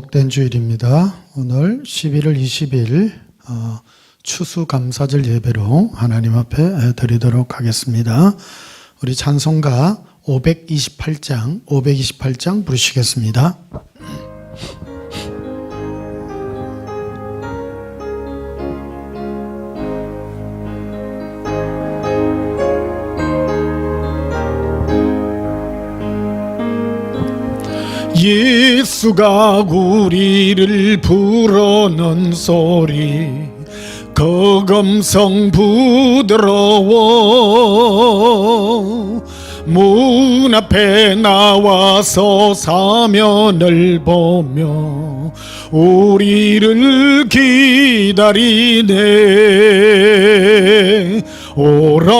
복된 주일입니다. 오늘 11월 20일 추수감사절 예배로 하나님 앞에 드리도록 하겠습니다. 우리 찬송가 528장 부르시겠습니다. 예수가 우리를 부르는 소리 그 음성 부드러워 문 앞에 나와서 사면을 보며 우리를 기다리네. 오라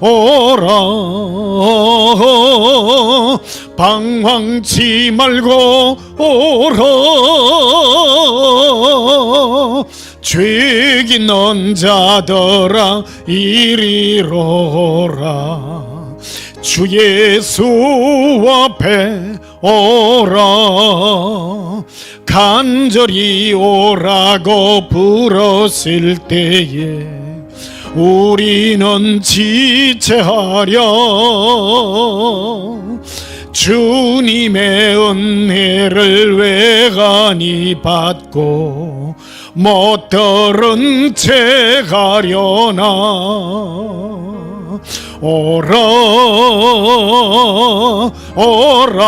오라 방황치 말고 오라 죄짓는 자들아 이리로라. 주 예수 앞에 오라. 간절히 오라고 부르실 때에 우리는 지체하려 주님의 은혜를 외간히 받고 못 들은 채 가려나. 오라 오라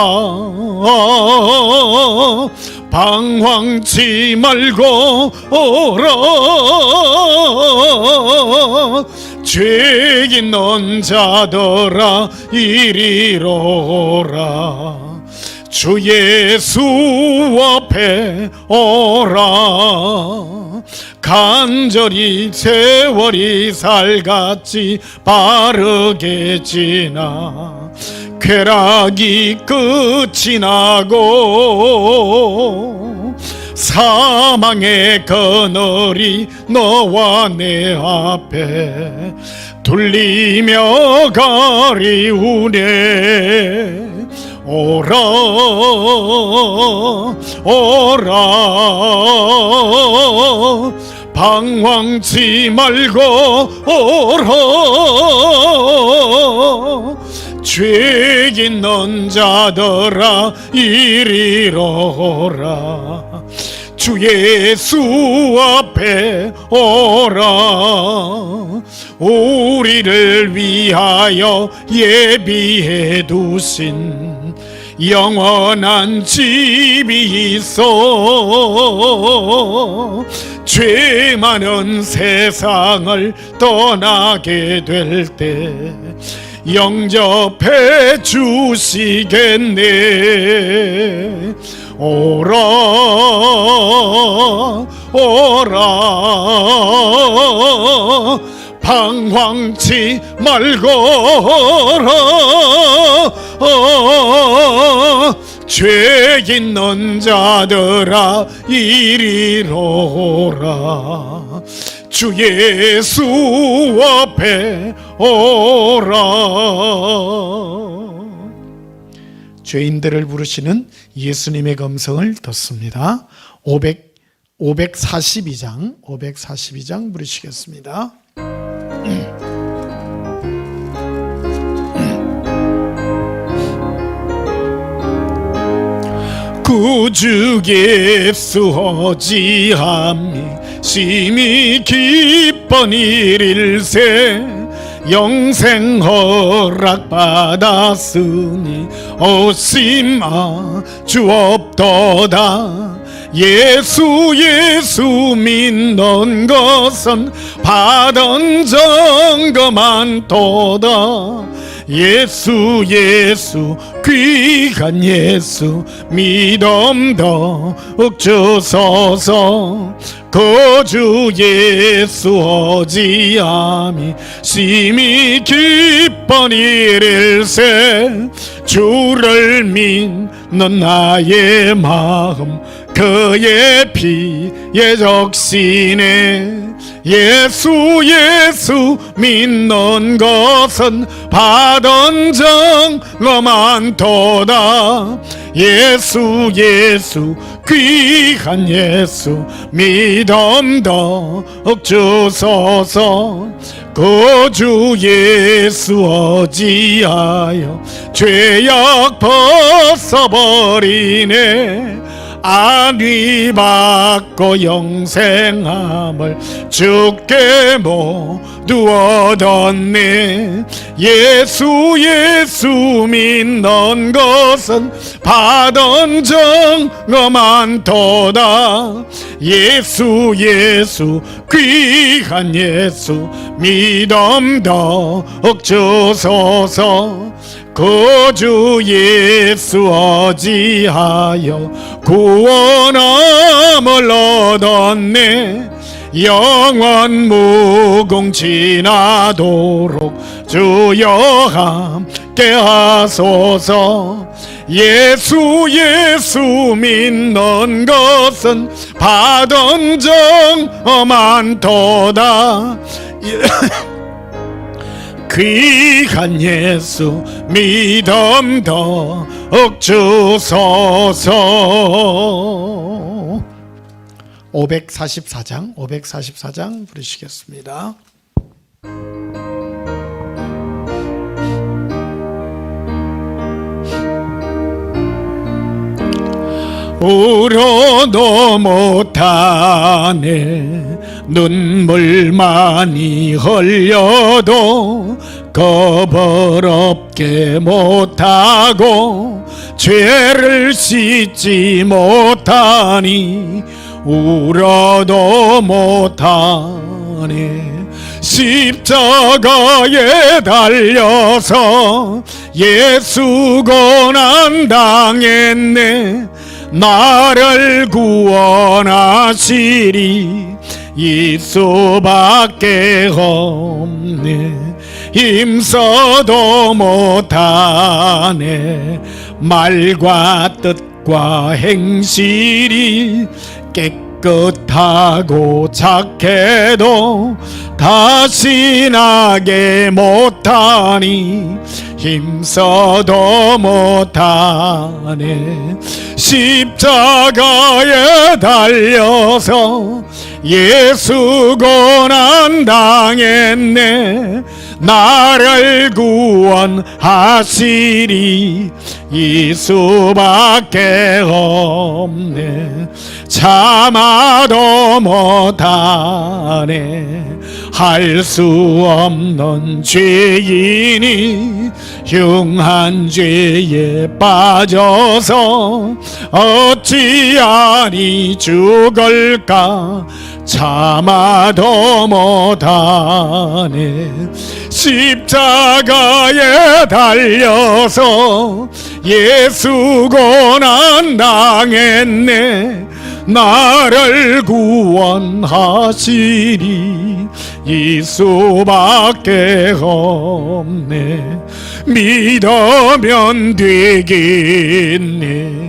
방황치 말고 오라. 죄짓는 자들아 이리로라. 주 예수 앞에 오라. 간절히 세월이 살같이 빠르게 지나 쾌락이 끝이 나고 사망의 그늘이 너와 내 앞에 둘리며 가리우네. 오라 오라 방황치 말고 오라. 죄짓는 자들아 이리로라. 주 예수 앞에 오라. 우리를 위하여 예비해 두신 영원한 집이 있어 죄 많은 세상을 떠나게 될 때 영접해 주시겠네. 오라 오라 방황치 말고 오라. 죄짓는 자들아 이리로라. 주 예수 앞에 오라. 죄인들을 부르시는 예수님의 음성을 듣습니다. 542장 부르시겠습니다. 구주 예수 어지함이 심히 기쁜 일일세 영생 허락 받았으니 오심아 주옵도다. 예수 믿는 것은 받은 증거 많도다. 예수 귀한 예수 믿음도 주소서. 그 주 예수 어지함이 심히 기쁜 일일세 주를 믿는 나의 마음 그의 피에 적시네. 예수 예수 믿는 것은 받은 증거 많도다. 예수 예수 귀한 예수 믿음 더욱 주소서. 그 주 예수 어지하여 죄악 벗어버리네. 안위 받고 영생함을 주께 모두 얻었네. 예수 예수 믿는 것은 받은 증거 많도다. 예수 예수 귀한 예수 믿음 더욱 주소서. 그 주 예수 어지하여 구원함을 얻었네. 영원 무궁지나도록 주여 함께 하소서. 예수 예수 믿는 것은 받은 증거 많도다. 귀한 예수 믿음 더욱 주소서. 544장 부르시겠습니다. 울어도 못하네. 눈물 많이 흘려도 겁을 없게 못하고 죄를 씻지 못하니 울어도 못하네. 십자가에 달려서 예수 고난 당했네. 나를 구원하시리 예수밖에 없네. 힘써도 못하네. 말과 뜻과 행실이 깨끗하고 착해도 다시 나게 못하니 힘써도 못하네. 십자가에 달려서 예수 고난 당했네. 나를 구원하시리 예수밖에 없네. 참아도 못하네. 할 수 없는 죄인이 흉한 죄에 빠져서 어찌하니 죽을까. 참아도 못하네. 십자가에 달려서 예수 고난 당했네. 나를 구원하시리 예수밖에 없네. 믿으면 되겠네.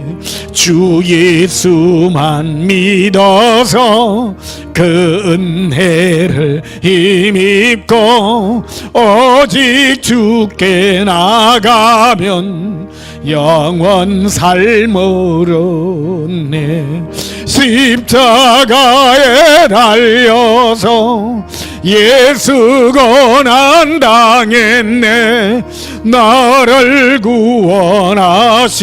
주 예수만 믿어서 그 은혜를 힘입고 오직 주께 나가면 영원 삶으로 네. 십자가에 달려서 예수 고난 당했네. 나를 구원하시리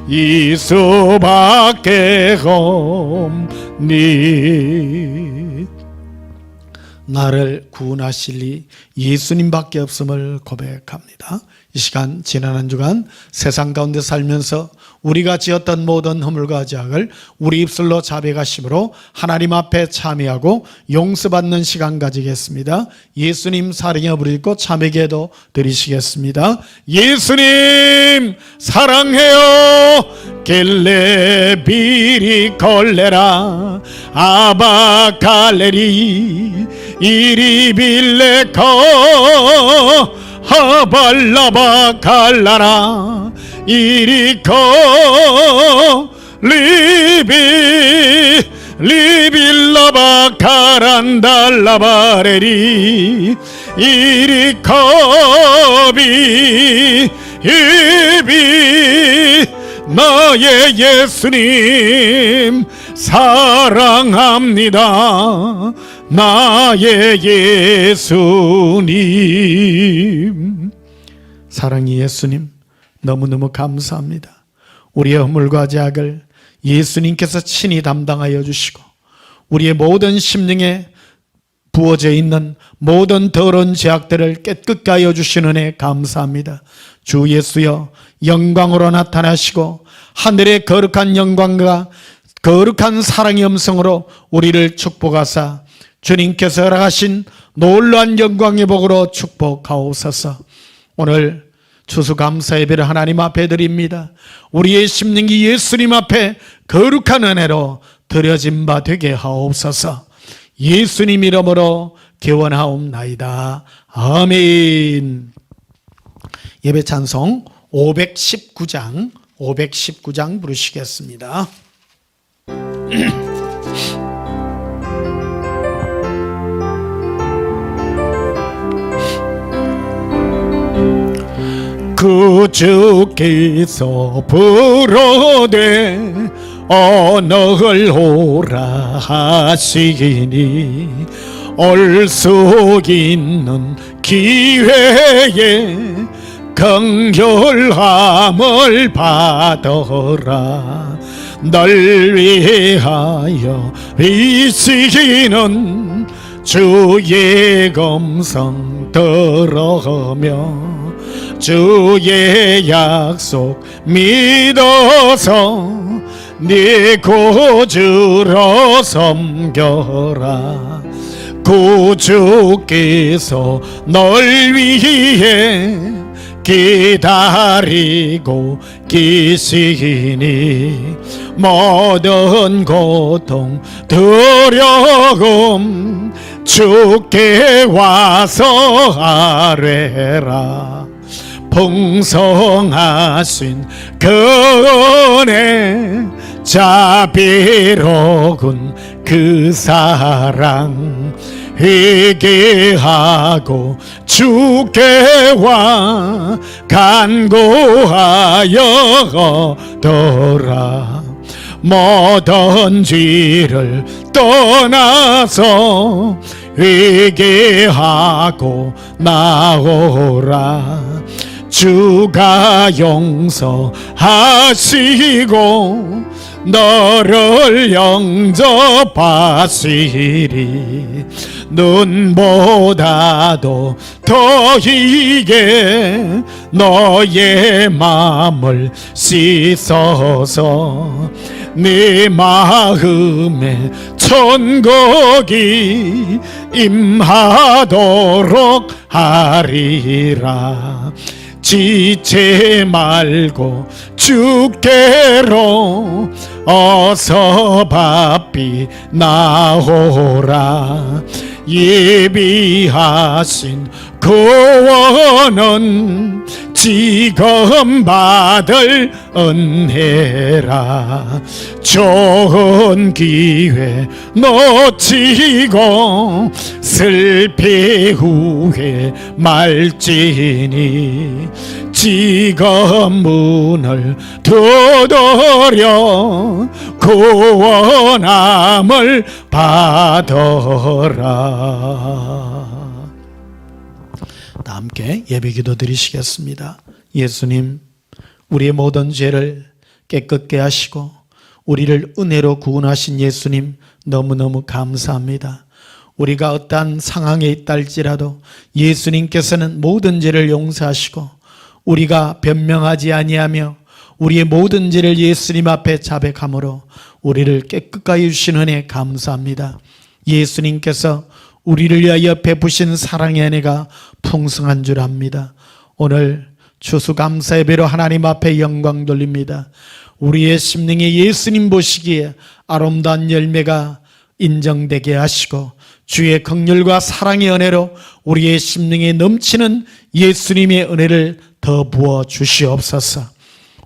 예수밖에 없니. 나를 구원하시리 예수님밖에 없음을 고백합니다. 이 시간 지난 한 주간 세상 가운데 살면서 우리가 지었던 모든 허물과 죄악을 우리 입술로 자백하심으로 하나님 앞에 참회하고 용서받는 시간 가지겠습니다. 예수님 사랑해 부르고 참회기도 드리시겠습니다. 예수님 사랑해요. 겔레 비리 콜레라 아바 갈레리 이리 빌레코 하발라바 갈라라 이리코 리빌라바 카란달라바레리 이리카비 이비 나의 예수님 사랑합니다. 나의 예수님. 사랑의 예수님, 너무너무 감사합니다. 우리의 허물과 죄악을 예수님께서 친히 담당하여 주시고 우리의 모든 심령에 부어져 있는 모든 더러운 죄악들을 깨끗게 하여 주시는 은혜 감사합니다. 주 예수여, 영광으로 나타나시고 하늘의 거룩한 영광과 거룩한 사랑의 음성으로 우리를 축복하사 주님께서 허락하신 놀라운 영광의 복으로 축복하옵소서. 오늘 추수감사 예배를 하나님 앞에 드립니다. 우리의 심령이 예수님 앞에 거룩한 은혜로 드려진 바 되게 하옵소서. 예수님 이름으로 기원하옵나이다. 아멘. 예배 찬송 519장 부르시겠습니다. 그 주께서 부르되 언어를 오라 하시니 올 수 있는 기회에 긍휼함을 받아라. 널 위하여 이시기는 주의 검성 들으며 주의 약속 믿어서 네 구주로 섬겨라. 구주께서 널 위해 기다리고 계시니 모든 고통 두려움 주께 와서 아뢰라. 풍성하신 그 은혜 자비로운 그 사랑 회개하고 주께 와 간구하여 얻어라. 모든 죄를 떠나서 회개하고 나오라. 주가 용서하시고 너를 영접하시리. 눈보다도 더 이게 너의 마음을 씻어서 네 마음에 천국이 임하도록 하리라. 지체 말고 주께로 어서 바삐 나오라. 예비하신 구원은 지금 받을 은혜라. 좋은 기회 놓치고 슬피 후회 말지니 지금 문을 두드려 구원함을 받아라. 다 함께 예배기도 드리시겠습니다. 예수님, 우리의 모든 죄를 깨끗게 하시고 우리를 은혜로 구원하신 예수님 너무너무 감사합니다. 우리가 어떠한 상황에 있다 할지라도 예수님께서는 모든 죄를 용서하시고 우리가 변명하지 아니하며 우리의 모든 죄를 예수님 앞에 자백함으로 우리를 깨끗게 해주신 은혜 감사합니다. 예수님께서 우리를 위하여 베푸신 사랑의 은혜가 풍성한 줄 압니다. 오늘 추수감사 예배로 하나님 앞에 영광 돌립니다. 우리의 심령에 예수님 보시기에 아름다운 열매가 인정되게 하시고 주의 긍휼과 사랑의 은혜로 우리의 심령에 넘치는 예수님의 은혜를 더 부어 주시옵소서.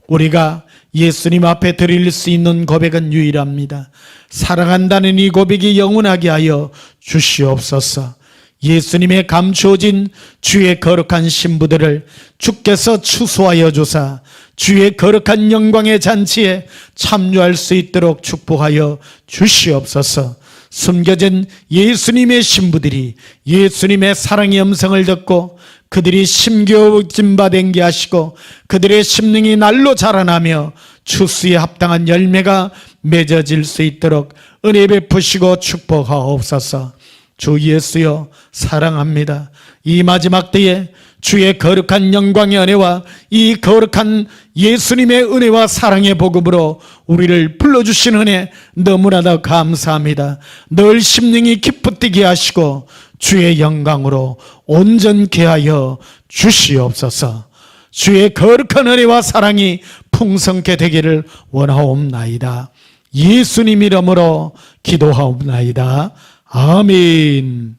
우리가 예수님 앞에 드릴 수 있는 고백은 유일합니다. 사랑한다는 이 고백이 영원하게 하여 주시옵소서. 예수님의 감추어진 주의 거룩한 신부들을 주께서 추수하여 주사 주의 거룩한 영광의 잔치에 참여할 수 있도록 축복하여 주시옵소서. 숨겨진 예수님의 신부들이 예수님의 사랑의 음성을 듣고 그들이 심겨진 바 되게 하시고 그들의 심령이 날로 자라나며 추수에 합당한 열매가 맺어질 수 있도록 은혜 베푸시고 축복하옵소서. 주 예수여 사랑합니다. 이 마지막 때에 주의 거룩한 영광의 은혜와 이 거룩한 예수님의 은혜와 사랑의 복음으로 우리를 불러주신 은혜 너무나도 감사합니다. 늘 심령이 기쁘게 하시고 주의 영광으로 온전케 하여 주시옵소서. 주의 거룩한 은혜와 사랑이 풍성케 되기를 원하옵나이다. 예수님 이름으로 기도하옵나이다. 아멘.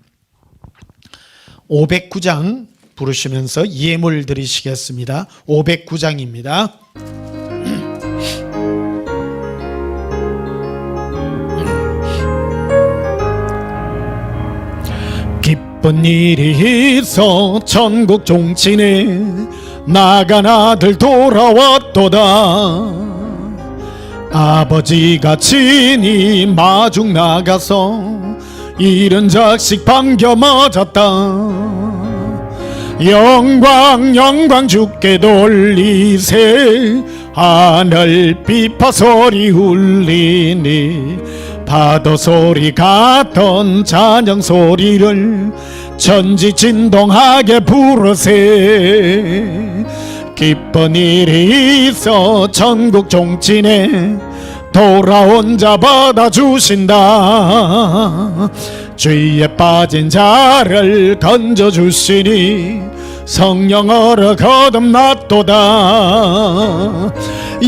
509장 부르시면서 예물 드리시겠습니다. 509장입니다. 기쁜 일이 있어 천국 종친에 나간 아들 돌아왔도다. 아버지가 친히 마중 나가서 잃은 자식 반겨 맞았다. 영광 주께 돌리세. 하늘 비파 소리 울리니 파도 소리 같던 찬양 소리를 천지 진동하게 부르세. 기쁜 일이 있어 천국 종친에 돌아온 자 받아주신다. 죄에 빠진 자를 건져주시니 성령 얼어 거듭났도다.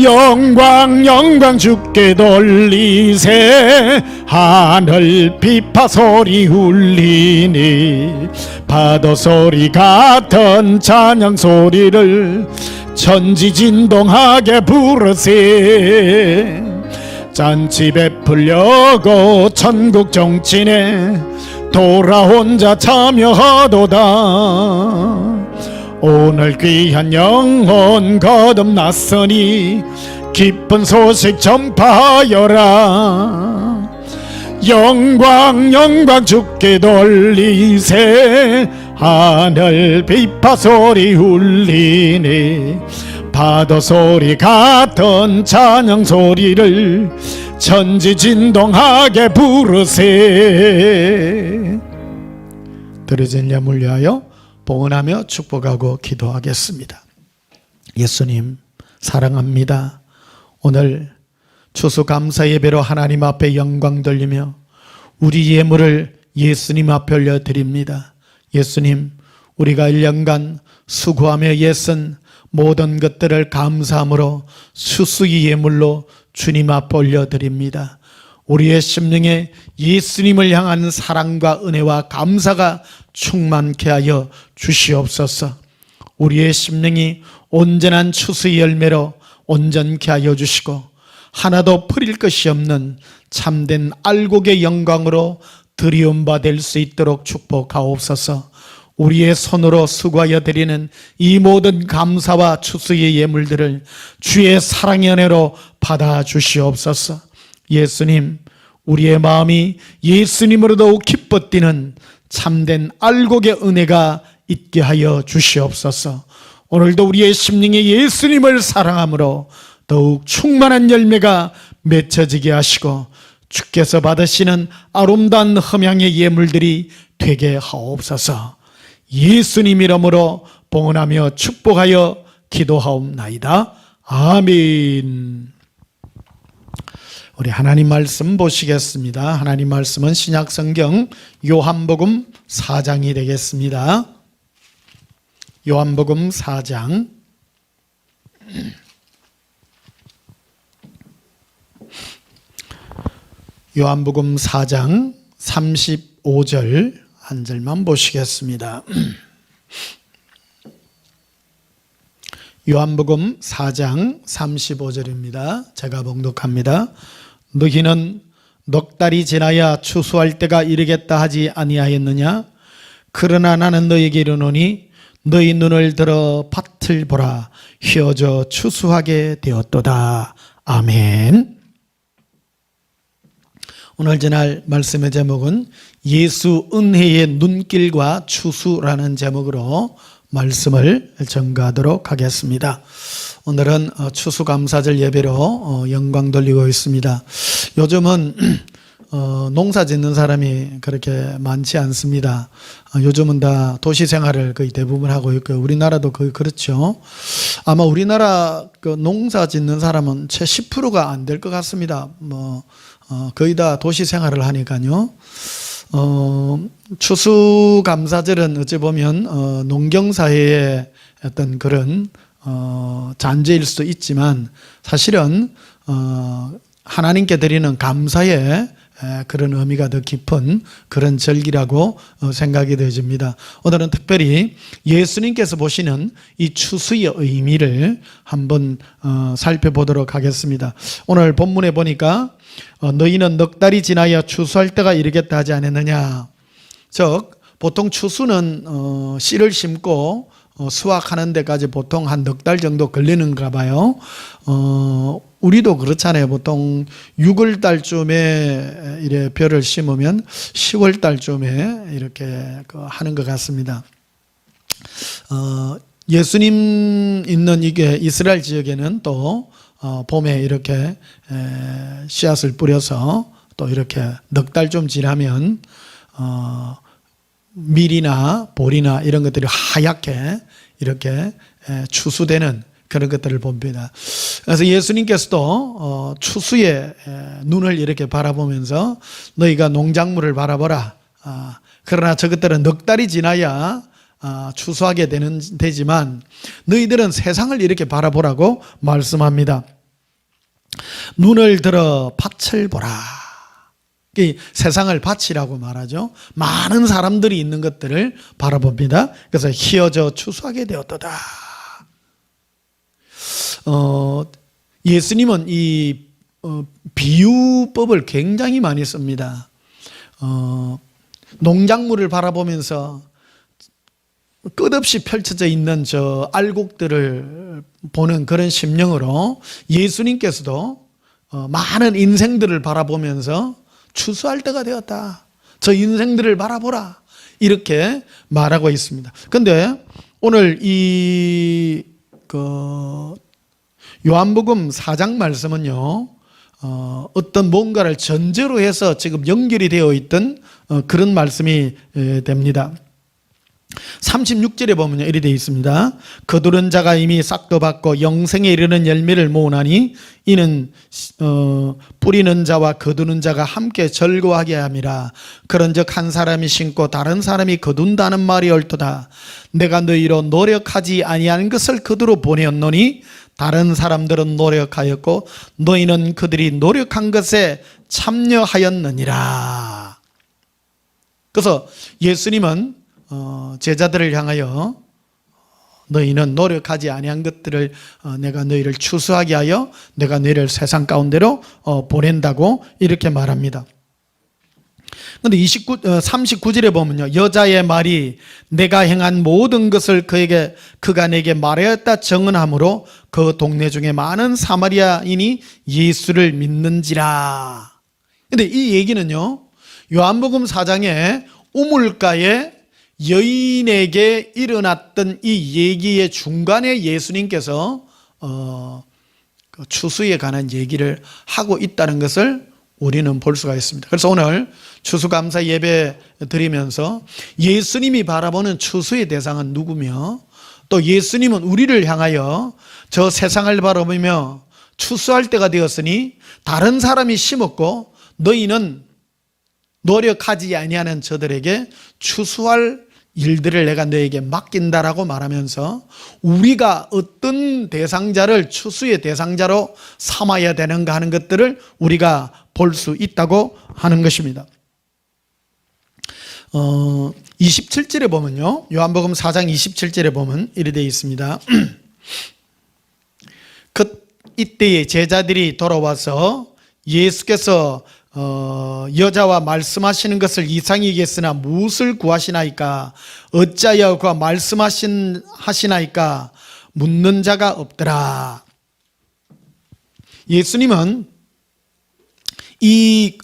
영광 주께 돌리세. 하늘 비파 소리 울리니 파도 소리 같은 찬양 소리를 천지 진동하게 부르세. 잔치 베풀려고 천국 종친에 돌아온 자 참여하도다. 오늘 귀한 영혼 거듭났으니 기쁜 소식 전파하여라. 영광 주께 돌리세. 하늘 비파 소리 울리니 파도 소리 같은 찬양 소리를 천지 진동하게 부르세. 드려진 예물 위하여 봉헌하며 축복하고 기도하겠습니다. 예수님 사랑합니다. 오늘 추수감사 예배로 하나님 앞에 영광 돌리며 우리 예물을 예수님 앞에 올려드립니다. 예수님, 우리가 1년간 수고하며 애쓴 모든 것들을 감사함으로 수수의 예물로 주님 앞에 올려드립니다. 우리의 심령에 예수님을 향한 사랑과 은혜와 감사가 충만케 하여 주시옵소서. 우리의 심령이 온전한 추수의 열매로 온전케 하여 주시고 하나도 버릴 것이 없는 참된 알곡의 영광으로 드리움 받을 수 있도록 축복하옵소서. 우리의 손으로 수고하여 드리는 이 모든 감사와 추수의 예물들을 주의 사랑의 은혜로 받아 주시옵소서. 예수님, 우리의 마음이 예수님으로 더욱 기뻐 뛰는 참된 알곡의 은혜가 있게 하여 주시옵소서. 오늘도 우리의 심령이 예수님을 사랑함으로 더욱 충만한 열매가 맺혀지게 하시고 주께서 받으시는 아름다운 흠향의 예물들이 되게 하옵소서. 예수님 이름으로 봉헌하며 축복하여 기도하옵나이다. 아멘. 우리 하나님 말씀 보시겠습니다. 하나님 말씀은 신약성경 요한복음 4장이 되겠습니다. 요한복음 4장 요한복음 4장 35절 한 절만 보시겠습니다. 요한복음 4장 35절입니다. 제가 봉독합니다. 너희는 넉 달이 지나야 추수할 때가 이르겠다 하지 아니하였느냐? 그러나 나는 너희에게 이르노니 너희 눈을 들어 밭을 보라. 휘어져 추수하게 되었도다. 아멘. 오늘 전할 말씀의 제목은 예수 은혜의 눈길과 추수라는 제목으로 말씀을 전가하도록 하겠습니다. 오늘은 추수감사절 예배로 영광 돌리고 있습니다. 요즘은 농사 짓는 사람이 그렇게 많지 않습니다. 요즘은 다 도시 생활을 거의 대부분 하고 있고요. 우리나라도 거의 그렇죠. 아마 우리나라 그 농사 짓는 사람은 채 10%가 안 될 것 같습니다. 거의 다 도시 생활을 하니까요. 추수감사절은 어찌 보면 농경사회의 어떤 그런 잔재일 수도 있지만 사실은 하나님께 드리는 감사의 그런 의미가 더 깊은 그런 절기라고 생각이 되어집니다. 오늘은 특별히 예수님께서 보시는 이 추수의 의미를 한번 살펴보도록 하겠습니다. 오늘 본문에 보니까 너희는 넉 달이 지나야 추수할 때가 이르겠다 하지 않았느냐. 즉 보통 추수는 씨를 심고 수확하는 데까지 보통 한 넉 달 정도 걸리는가 봐요. 우리도 그렇잖아요. 보통 6월 달쯤에 이래 벼를 심으면 10월 달쯤에 이렇게 하는 것 같습니다. 예수님 있는 이게 이스라엘 지역에는 또 봄에 이렇게 씨앗을 뿌려서 또 이렇게 넉 달 좀 지나면 밀이나 보리나 이런 것들이 하얗게 이렇게 추수되는 그런 것들을 봅니다. 그래서 예수님께서도 추수의 눈을 이렇게 바라보면서 너희가 농작물을 바라보라. 그러나 저것들은 넉 달이 지나야 추수하게 되지만 너희들은 세상을 이렇게 바라보라고 말씀합니다. 눈을 들어 밭을 보라. 세상을 밭이라고 말하죠. 많은 사람들이 있는 것들을 바라봅니다. 그래서 휘어져 추수하게 되었도다. 예수님은 이 비유법을 굉장히 많이 씁니다. 농작물을 바라보면서 끝없이 펼쳐져 있는 저 알곡들을 보는 그런 심령으로 예수님께서도 많은 인생들을 바라보면서 추수할 때가 되었다. 저 인생들을 바라보라. 이렇게 말하고 있습니다. 그런데 오늘 이 요한복음 4장 말씀은요, 어떤 뭔가를 전제로 해서 지금 연결이 되어 있던 그런 말씀이 됩니다. 36절에 보면 이렇게 되어 있습니다. 거두는 자가 이미 싹도 받고 영생에 이르는 열매를 모으나니 이는 뿌리는 자와 거두는 자가 함께 즐거워하게 함이라. 그런즉 한 사람이 심고 다른 사람이 거둔다는 말이 옳도다. 내가 너희로 노력하지 아니한 것을 그들로 보내었노니 다른 사람들은 노력하였고 너희는 그들이 노력한 것에 참여하였느니라. 그래서 예수님은 제자들을 향하여 너희는 노력하지 아니한 것들을 내가 너희를 추수하게 하여 내가 너희를 세상 가운데로 보낸다고 이렇게 말합니다. 그런데 39절에 보면요, 여자의 말이 내가 행한 모든 것을 그가 내게 말하였다 정언하므로 그 동네 중에 많은 사마리아인이 예수를 믿는지라. 그런데 이 얘기는요, 요한복음 4장에 우물가에 여인에게 일어났던 이 얘기의 중간에 예수님께서 추수에 관한 얘기를 하고 있다는 것을 우리는 볼 수가 있습니다. 그래서 오늘 추수감사 예배 드리면서 예수님이 바라보는 추수의 대상은 누구며 또 예수님은 우리를 향하여 저 세상을 바라보며 추수할 때가 되었으니 다른 사람이 심었고 너희는 노력하지 아니하는 저들에게 추수할 일들을 내가 너에게 맡긴다라고 말하면서 우리가 어떤 대상자를 추수의 대상자로 삼아야 되는가 하는 것들을 우리가 볼 수 있다고 하는 것입니다. 27절에 보면요, 요한복음 4장 27절에 보면 이렇게 되어 있습니다. 이때에 제자들이 돌아와서 예수께서 여자와 말씀하시는 것을 이상히 여겼으나 무엇을 구하시나이까? 어찌하여 그와 말씀하시나이까? 묻는 자가 없더라. 예수님은 이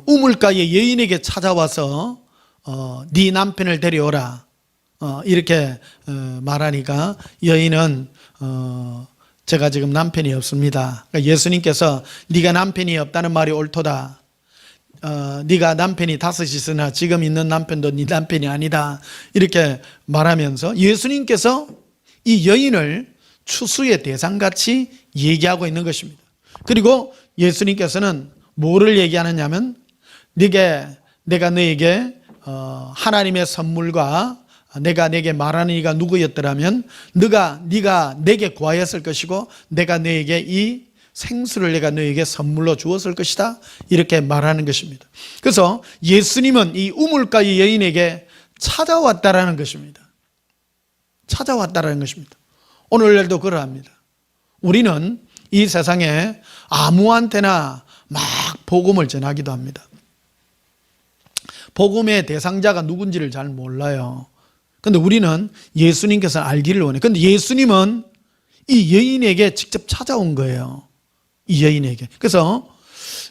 우물가의 여인에게 찾아와서 네 남편을 데려오라 이렇게 말하니까 여인은 제가 지금 남편이 없습니다. 그러니까 예수님께서 네가 남편이 없다는 말이 옳도다. 네가 남편이 5 있으나 지금 있는 남편도 네 남편이 아니다. 이렇게 말하면서 예수님께서 이 여인을 추수의 대상같이 얘기하고 있는 것입니다. 그리고 예수님께서는 뭐를 얘기하느냐면 내가 너에게 하나님의 선물과 내가 내게 말하는 이가 누구였더라면 네가 내게 구하였을 것이고 내가 너에게 이 생수를 내가 너에게 선물로 주었을 것이다. 이렇게 말하는 것입니다. 그래서 예수님은 이 우물가의 여인에게 찾아왔다라는 것입니다. 찾아왔다라는 것입니다. 오늘날도 그러합니다. 우리는 이 세상에 아무한테나 막 복음을 전하기도 합니다. 복음의 대상자가 누군지를 잘 몰라요. 그런데 우리는 예수님께서 알기를 원해요. 그런데 예수님은 이 여인에게 직접 찾아온 거예요. 이 여인에게. 그래서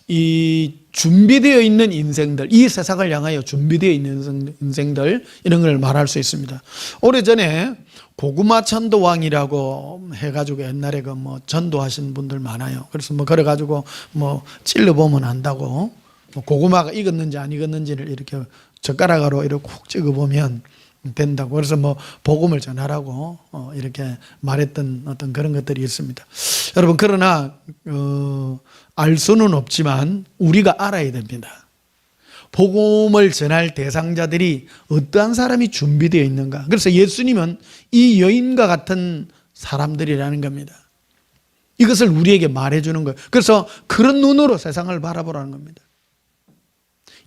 이 준비되어 있는 인생들, 이 세상을 향하여 준비되어 있는 인생들, 이런 걸 말할 수 있습니다. 오래전에 고구마 전도왕이라고 해가지고 옛날에 그 뭐 전도하신 분들 많아요. 그래서 뭐 그래가지고 뭐 찔러보면 안다고 뭐 고구마가 익었는지 안 익었는지를 이렇게 젓가락으로 이렇게 콕 찍어보면 된다고. 그래서 뭐 복음을 전하라고 이렇게 말했던 어떤 그런 것들이 있습니다. 여러분, 그러나 알 수는 없지만 우리가 알아야 됩니다. 복음을 전할 대상자들이 어떠한 사람이 준비되어 있는가. 그래서 예수님은 이 여인과 같은 사람들이라는 겁니다. 이것을 우리에게 말해주는 거예요. 그래서 그런 눈으로 세상을 바라보라는 겁니다.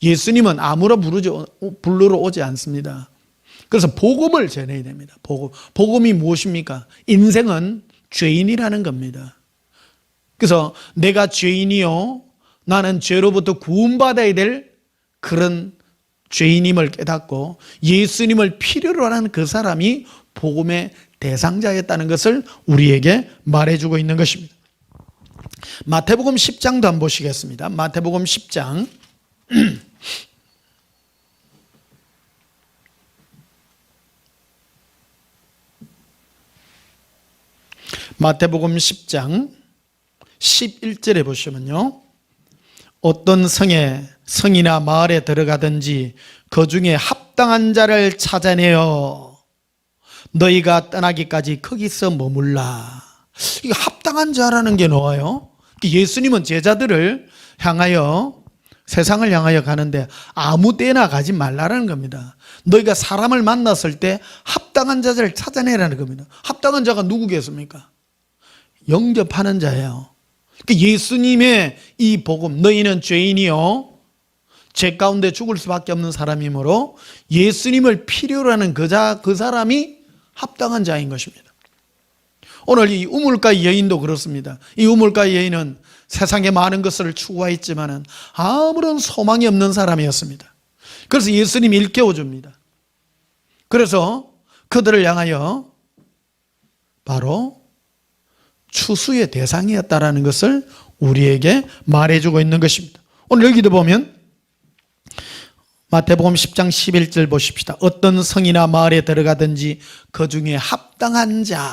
예수님은 아무나 부르러 오지 않습니다. 그래서 복음을 전해야 됩니다. 복음이 무엇입니까? 인생은 죄인이라는 겁니다. 그래서 내가 죄인이요, 나는 죄로부터 구원받아야 될 그런 죄인임을 깨닫고 예수님을 필요로 하는 그 사람이 복음의 대상자였다는 것을 우리에게 말해주고 있는 것입니다. 마태복음 10장도 한번 보시겠습니다. 마태복음 10장 마태복음 10장 11절에 보시면요, 어떤 성이나 마을에 들어가든지 그 중에 합당한 자를 찾아내어 너희가 떠나기까지 거기서 머물라. 이거 합당한 자라는 게 나와요. 예수님은 제자들을 향하여, 세상을 향하여 가는데 아무 때나 가지 말라라는 겁니다. 너희가 사람을 만났을 때 합당한 자를 찾아내라는 겁니다. 합당한 자가 누구겠습니까? 영접하는 자예요. 예수님의 이 복음, 너희는 죄인이요, 죄 가운데 죽을 수밖에 없는 사람이므로 예수님을 필요로 하는 그 사람이 합당한 자인 것입니다. 오늘 이 우물가의 여인도 그렇습니다. 이 우물가의 여인은 세상에 많은 것을 추구했지만 아무런 소망이 없는 사람이었습니다. 그래서 예수님이 일깨워줍니다. 그래서 그들을 향하여 바로 추수의 대상이었다라는 것을 우리에게 말해주고 있는 것입니다. 오늘 여기도 보면 마태복음 10장 11절 보십시다. 어떤 성이나 마을에 들어가든지 그 중에 합당한 자.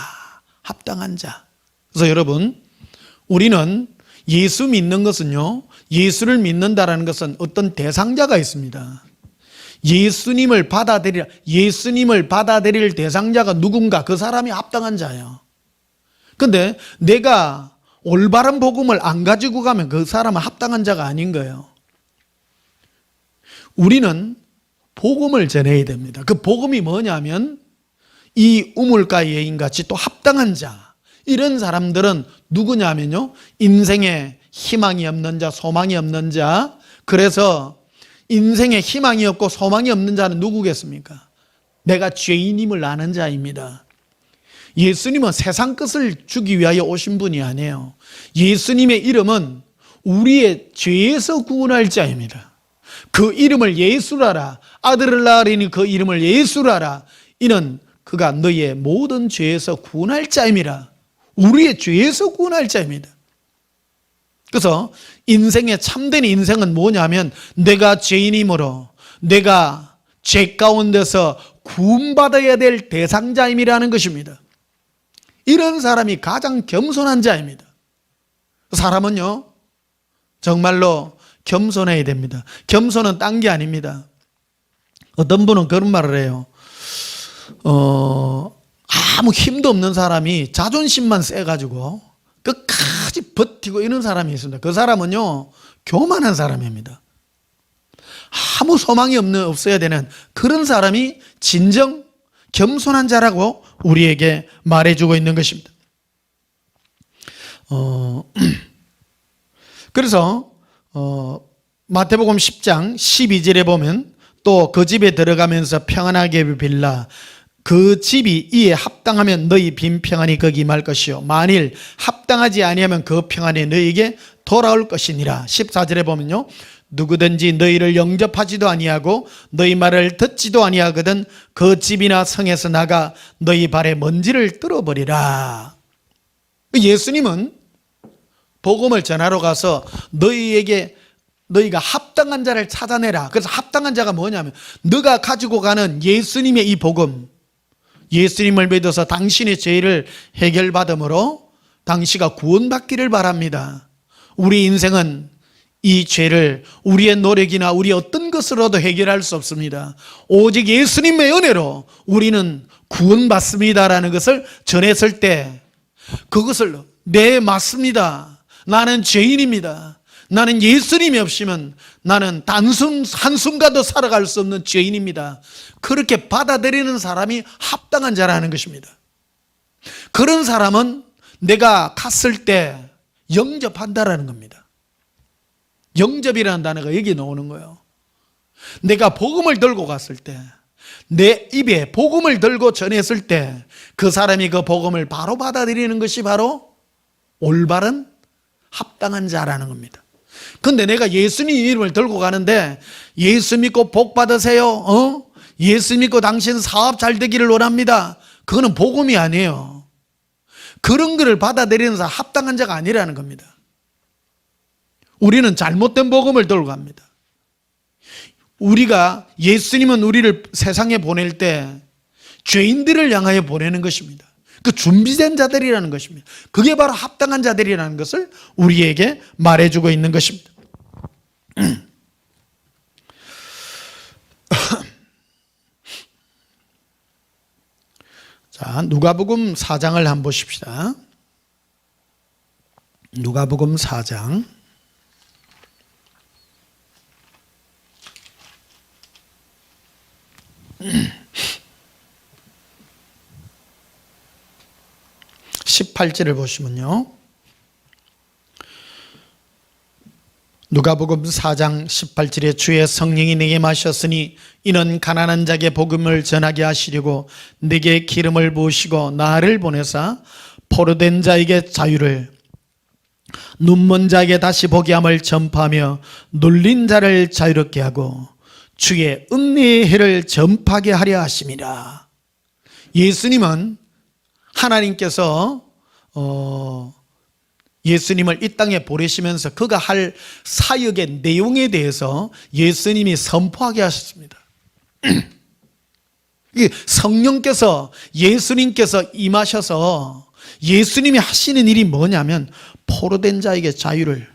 그래서 여러분, 우리는 예수 믿는 것은요, 예수를 믿는다라는 것은 어떤 대상자가 있습니다. 예수님을 받아들일 대상자가 누군가, 그 사람이 합당한 자예요. 그런데 내가 올바른 복음을 안 가지고 가면 그 사람은 합당한 자가 아닌 거예요. 우리는 복음을 전해야 됩니다. 그 복음이 뭐냐면 이 우물가 여인같이 또 합당한 자, 이런 사람들은 누구냐면요, 인생에 희망이 없는 자, 소망이 없는 자. 그래서 인생에 희망이 없고 소망이 없는 자는 누구겠습니까? 내가 죄인임을 아는 자입니다. 예수님은 세상 것을 주기 위하여 오신 분이 아니에요. 예수님의 이름은 우리의 죄에서 구원할 자입니다. 그 이름을 예수라라. 아들을 낳으리니 그 이름을 예수라라. 이는 그가 너희의 모든 죄에서 구원할 자임이라. 우리의 죄에서 구원할 자입니다. 그래서 인생의 참된 인생은 뭐냐면 내가 죄인이므로 내가 죄 가운데서 구원받아야 될 대상자임이라는 것입니다. 이런 사람이 가장 겸손한 자입니다. 사람은요 정말로 겸손해야 됩니다. 겸손은 딴 게 아닙니다. 어떤 분은 그런 말을 해요. 아무 힘도 없는 사람이 자존심만 세가지고 끝까지 버티고 이런 사람이 있습니다. 그 사람은요 교만한 사람입니다. 아무 소망이 없어야 되는 그런 사람이 진정 겸손한 자라고 우리에게 말해주고 있는 것입니다. 그래서 마태복음 10장 12절에 보면 또 그 집에 들어가면서 평안하게 빌라. 그 집이 이에 합당하면 너희 빈 평안이 거기 말 것이요 만일 합당하지 아니하면 그 평안이 너희에게 돌아올 것이니라. 14절에 보면요 누구든지 너희를 영접하지도 아니하고 너희 말을 듣지도 아니하거든 그 집이나 성에서 나가 너희 발에 먼지를 떨어버리라. 예수님은 복음을 전하러 가서 너희가 합당한 자를 찾아내라. 그래서 합당한 자가 뭐냐면 너가 가지고 가는 예수님의 이 복음, 예수님을 믿어서 당신의 죄를 해결받음으로 당시가 구원받기를 바랍니다. 우리 인생은 이 죄를 우리의 노력이나 우리 어떤 것으로도 해결할 수 없습니다. 오직 예수님의 은혜로 우리는 구원받습니다라는 것을 전했을 때 그것을 네 맞습니다. 나는 죄인입니다. 나는 예수님이 없으면 나는 단순 한순간도 살아갈 수 없는 죄인입니다. 그렇게 받아들이는 사람이 합당한 자라는 것입니다. 그런 사람은 내가 갔을 때 영접한다라는 겁니다. 영접이라는 단어가 여기 나오는 거예요. 내가 복음을 들고 갔을 때, 내 입에 복음을 들고 전했을 때 그 사람이 그 복음을 바로 받아들이는 것이 바로 올바른 합당한 자라는 겁니다. 근데 내가 예수님 이름을 들고 가는데 예수 믿고 복 받으세요. 예수 믿고 당신 사업 잘 되기를 원합니다. 그거는 복음이 아니에요. 그런 것을 받아들이는 사람 합당한 자가 아니라는 겁니다. 우리는 잘못된 복음을 들고 갑니다. 우리가 예수님은 우리를 세상에 보낼 때 죄인들을 향하여 보내는 것입니다. 그 준비된 자들이라는 것입니다. 그게 바로 합당한 자들이라는 것을 우리에게 말해주고 있는 것입니다. 자, 누가복음 4장을 한번 보십시다. 누가복음 4장 18절을 보시면요. 누가복음 4장 18절에 주의 성령이 내게 마셨으니 이는 가난한 자에게 복음을 전하게 하시려고 내게 기름을 부으시고 나를 보내사 포로된 자에게 자유를 눈먼 자에게 다시 보게 함을 전파하며 눌린 자를 자유롭게 하고 주의 은혜의 해를 전파하게 하려 하심이라. 예수님은 하나님께서 예수님을 이 땅에 보내시면서 그가 할 사역의 내용에 대해서 예수님이 선포하게 하셨습니다. 성령께서 예수님께서 임하셔서 예수님이 하시는 일이 뭐냐면 포로된 자에게 자유를,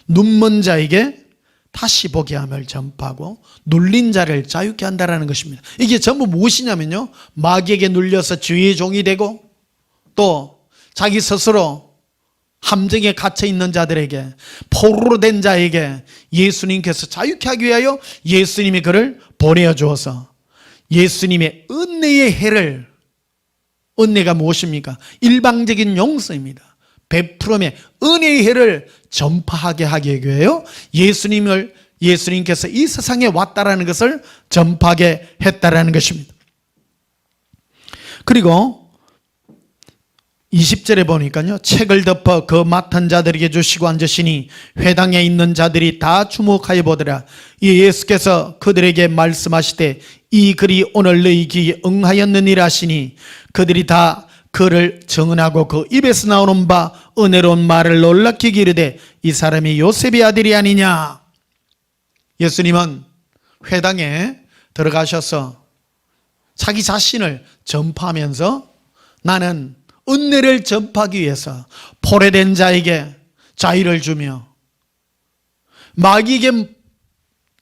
눈먼 자에게 다시 보게 함을 전파하고 눌린 자를 자유케 한다는 것입니다. 이게 전부 무엇이냐면요, 마귀에게 눌려서 주의 종이 되고 또 자기 스스로 함정에 갇혀 있는 자들에게, 포로로 된 자에게 예수님께서 자유케 하기 위하여 예수님이 그를 보내어 주어서 예수님의 은혜의 해를, 은혜가 무엇입니까? 일방적인 용서입니다. 베풀음의 은혜의 해를 전파하게 하기 위하여 예수님께서 이 세상에 왔다라는 것을 전파하게 했다라는 것입니다. 그리고 20절에 보니까요, 책을 덮어 그 맡은 자들에게 주시고 앉으시니 회당에 있는 자들이 다 주목하여 보더라. 이 예수께서 그들에게 말씀하시되 이 글이 오늘 너희 귀에 응하였느니라 하시니 그들이 다 그를 정언하고 그 입에서 나오는 바 은혜로운 말을 놀랍게 기르되 이 사람이 요셉의 아들이 아니냐. 예수님은 회당에 들어가셔서 자기 자신을 전파하면서 나는 은혜를 전파하기 위해서 포로된 자에게 자유를 주며 마귀에게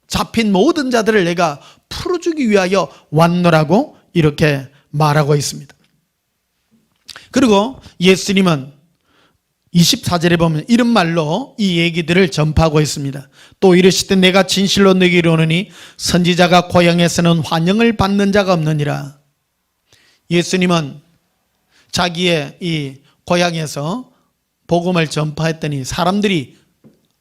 잡힌 모든 자들을 내가 풀어주기 위하여 왔노라고 이렇게 말하고 있습니다. 그리고 예수님은 24절에 보면 이런 말로 이 얘기들을 전파하고 있습니다. 또 이르시되 내가 진실로 너희에게 이르노니 선지자가 고향에서는 환영을 받는 자가 없느니라. 예수님은 자기의 이 고향에서 복음을 전파했더니 사람들이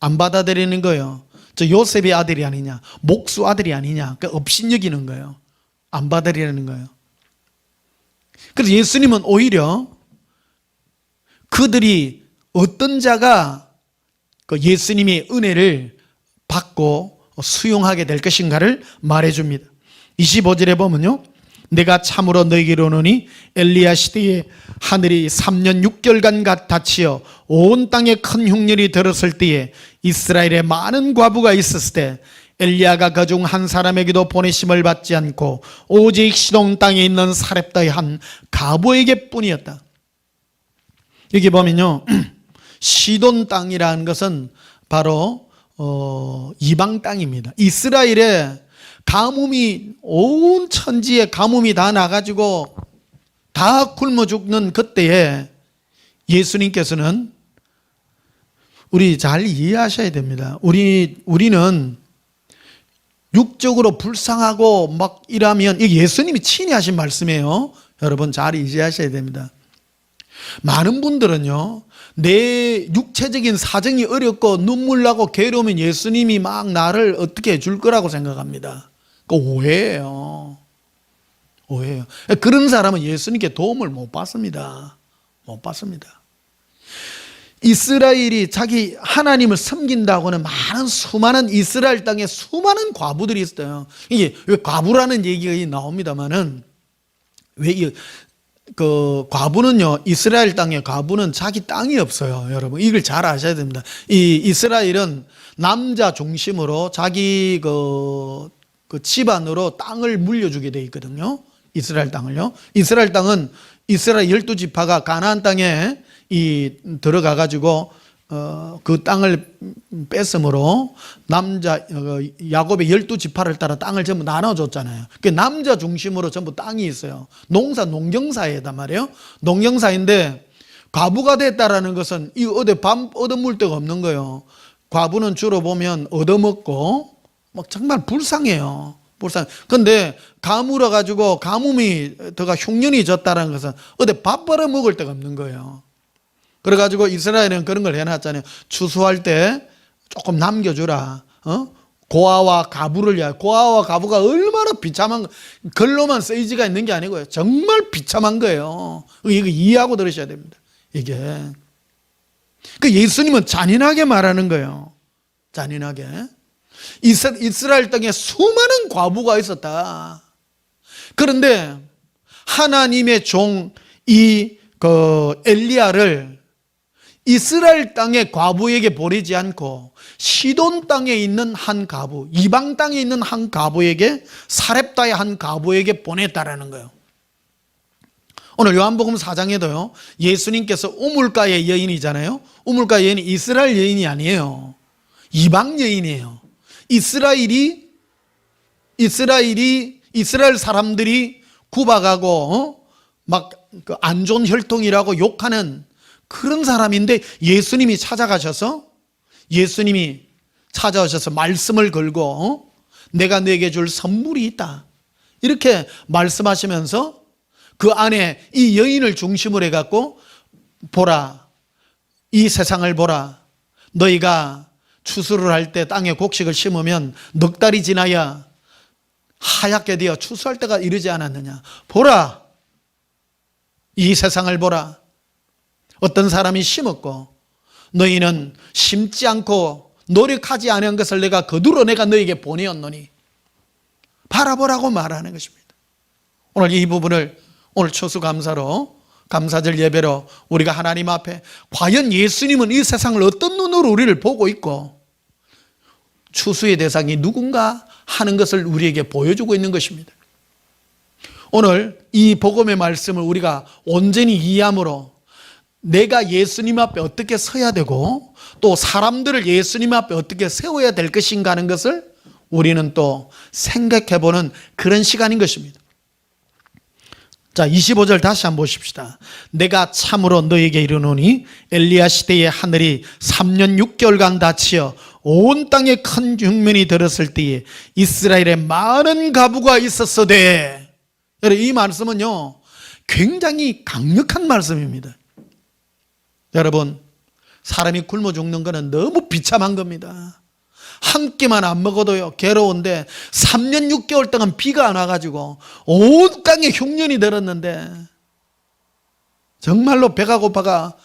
안 받아들이는 거예요. 저 요셉의 아들이 아니냐, 목수 아들이 아니냐, 그러니까 업신여기는 거예요. 안 받아들이는 거예요. 그래서 예수님은 오히려 그들이 어떤 자가 그 예수님의 은혜를 받고 수용하게 될 것인가를 말해줍니다. 25절에 보면요, 내가 참으로 너희에게 이르노니 엘리야 시대에 하늘이 3년 6개월간 닫히어 온 땅에 큰 흉년이 들었을 때에 이스라엘에 많은 과부가 있었을 때 엘리야가 그중 한 사람에게도 보내심을 받지 않고 오직 시돈 땅에 있는 사렙다의 한 과부에게 뿐이었다. 여기 보면요, 시돈 땅이라는 것은 바로 이방 땅입니다. 이스라엘에 가뭄이 온 천지에 가뭄이 다 나가지고 다 굶어 죽는 그때에 예수님께서는 우리 잘 이해하셔야 됩니다. 우리는 육적으로 불쌍하고 막 이러면 이게 예수님이 친히 하신 말씀이에요. 여러분 잘 이해하셔야 됩니다. 많은 분들은요, 내 육체적인 사정이 어렵고 눈물 나고 괴로우면 예수님이 막 나를 어떻게 해줄 거라고 생각합니다. 그 오해예요. 오해예요. 그런 사람은 예수님께 도움을 못 받습니다. 못 받습니다. 이스라엘이 자기 하나님을 섬긴다고는 수많은 이스라엘 땅에 수많은 과부들이 있어요. 이게 왜 과부라는 얘기가 나옵니다만은 왜 그 과부는요, 이스라엘 땅의 과부는 자기 땅이 없어요. 여러분 이걸 잘 아셔야 됩니다. 이 이스라엘은 남자 중심으로 자기 그 집안으로 땅을 물려주게 돼 있거든요. 이스라엘 땅을요. 이스라엘 땅은 이스라엘 12지파가 가나안 땅에 들어가 가지고 그 땅을 뺏음으로 야곱의 12지파를 따라 땅을 전부 나눠줬잖아요. 그 남자 중심으로 전부 땅이 있어요. 농경사회단 말이에요. 농경사회인데 과부가 됐다라는 것은 어디 밥 얻어물 데가 없는 거예요. 과부는 주로 보면 얻어먹고 막 정말 불쌍해요. 근데 가물어 가지고 가뭄이 더가 흉년이 졌다는 것은 어디 밥 벌어 먹을 데가 없는 거예요. 그래가지고 이스라엘은 그런 걸 해놨잖아요. 추수할 때 조금 남겨주라. 고아와 가부를 위하여. 고아와 가부가 얼마나 비참한 글로만 사이즈가 있는 게 아니고요. 정말 비참한 거예요. 이거 이해하고 들으셔야 됩니다. 이게. 그 예수님은 잔인하게 말하는 거예요. 잔인하게. 이스라엘 땅에 수많은 과부가 있었다. 그런데 하나님의 종 엘리야를 이스라엘 땅의 과부에게 보내지 않고 시돈 땅에 있는 한 과부, 이방 땅에 있는 한 과부에게, 사렙다의 한 과부에게 보냈다라는 거예요. 오늘 요한복음 4장에도요, 예수님께서 우물가의 여인이잖아요. 우물가 여인이 이스라엘 여인이 아니에요. 이방 여인이에요. 이스라엘 사람들이 구박하고 막 안 좋은 혈통이라고 욕하는 그런 사람인데 예수님이 찾아오셔서 말씀을 걸고 내가 너에게 줄 선물이 있다 이렇게 말씀하시면서 그 안에 이 여인을 중심으로 해갖고 보라, 이 세상을 보라. 너희가 추수를 할 때 땅에 곡식을 심으면 넉 달이 지나야 하얗게 되어 추수할 때가 이르지 않았느냐. 보라, 이 세상을 보라. 어떤 사람이 심었고 너희는 심지 않고 노력하지 않은 것을 내가 거두러 내가 너에게 보내었노니 바라보라고 말하는 것입니다. 오늘 이 부분을 오늘 추수감사로 감사절 예배로 우리가 하나님 앞에 과연 예수님은 이 세상을 어떤 눈으로 우리를 보고 있고 추수의 대상이 누군가 하는 것을 우리에게 보여주고 있는 것입니다. 오늘 이 복음의 말씀을 우리가 온전히 이해함으로 내가 예수님 앞에 어떻게 서야 되고 또 사람들을 예수님 앞에 어떻게 세워야 될 것인가 하는 것을 우리는 또 생각해 보는 그런 시간인 것입니다. 자, 25절 다시 한번 보십시다. 내가 참으로 너에게 이르노니 엘리야 시대에 하늘이 3년 6개월간 닫히어 온 땅에 큰 흉년이 들었을 때에 이스라엘에 많은 가부가 있었으되. 여러분, 이 말씀은요 굉장히 강력한 말씀입니다. 여러분, 사람이 굶어 죽는 것은 너무 비참한 겁니다. 한 끼만 안 먹어도요 괴로운데 3년 6개월 동안 비가 안 와가지고 온 땅에 흉년이 들었는데 정말로 배가 고파가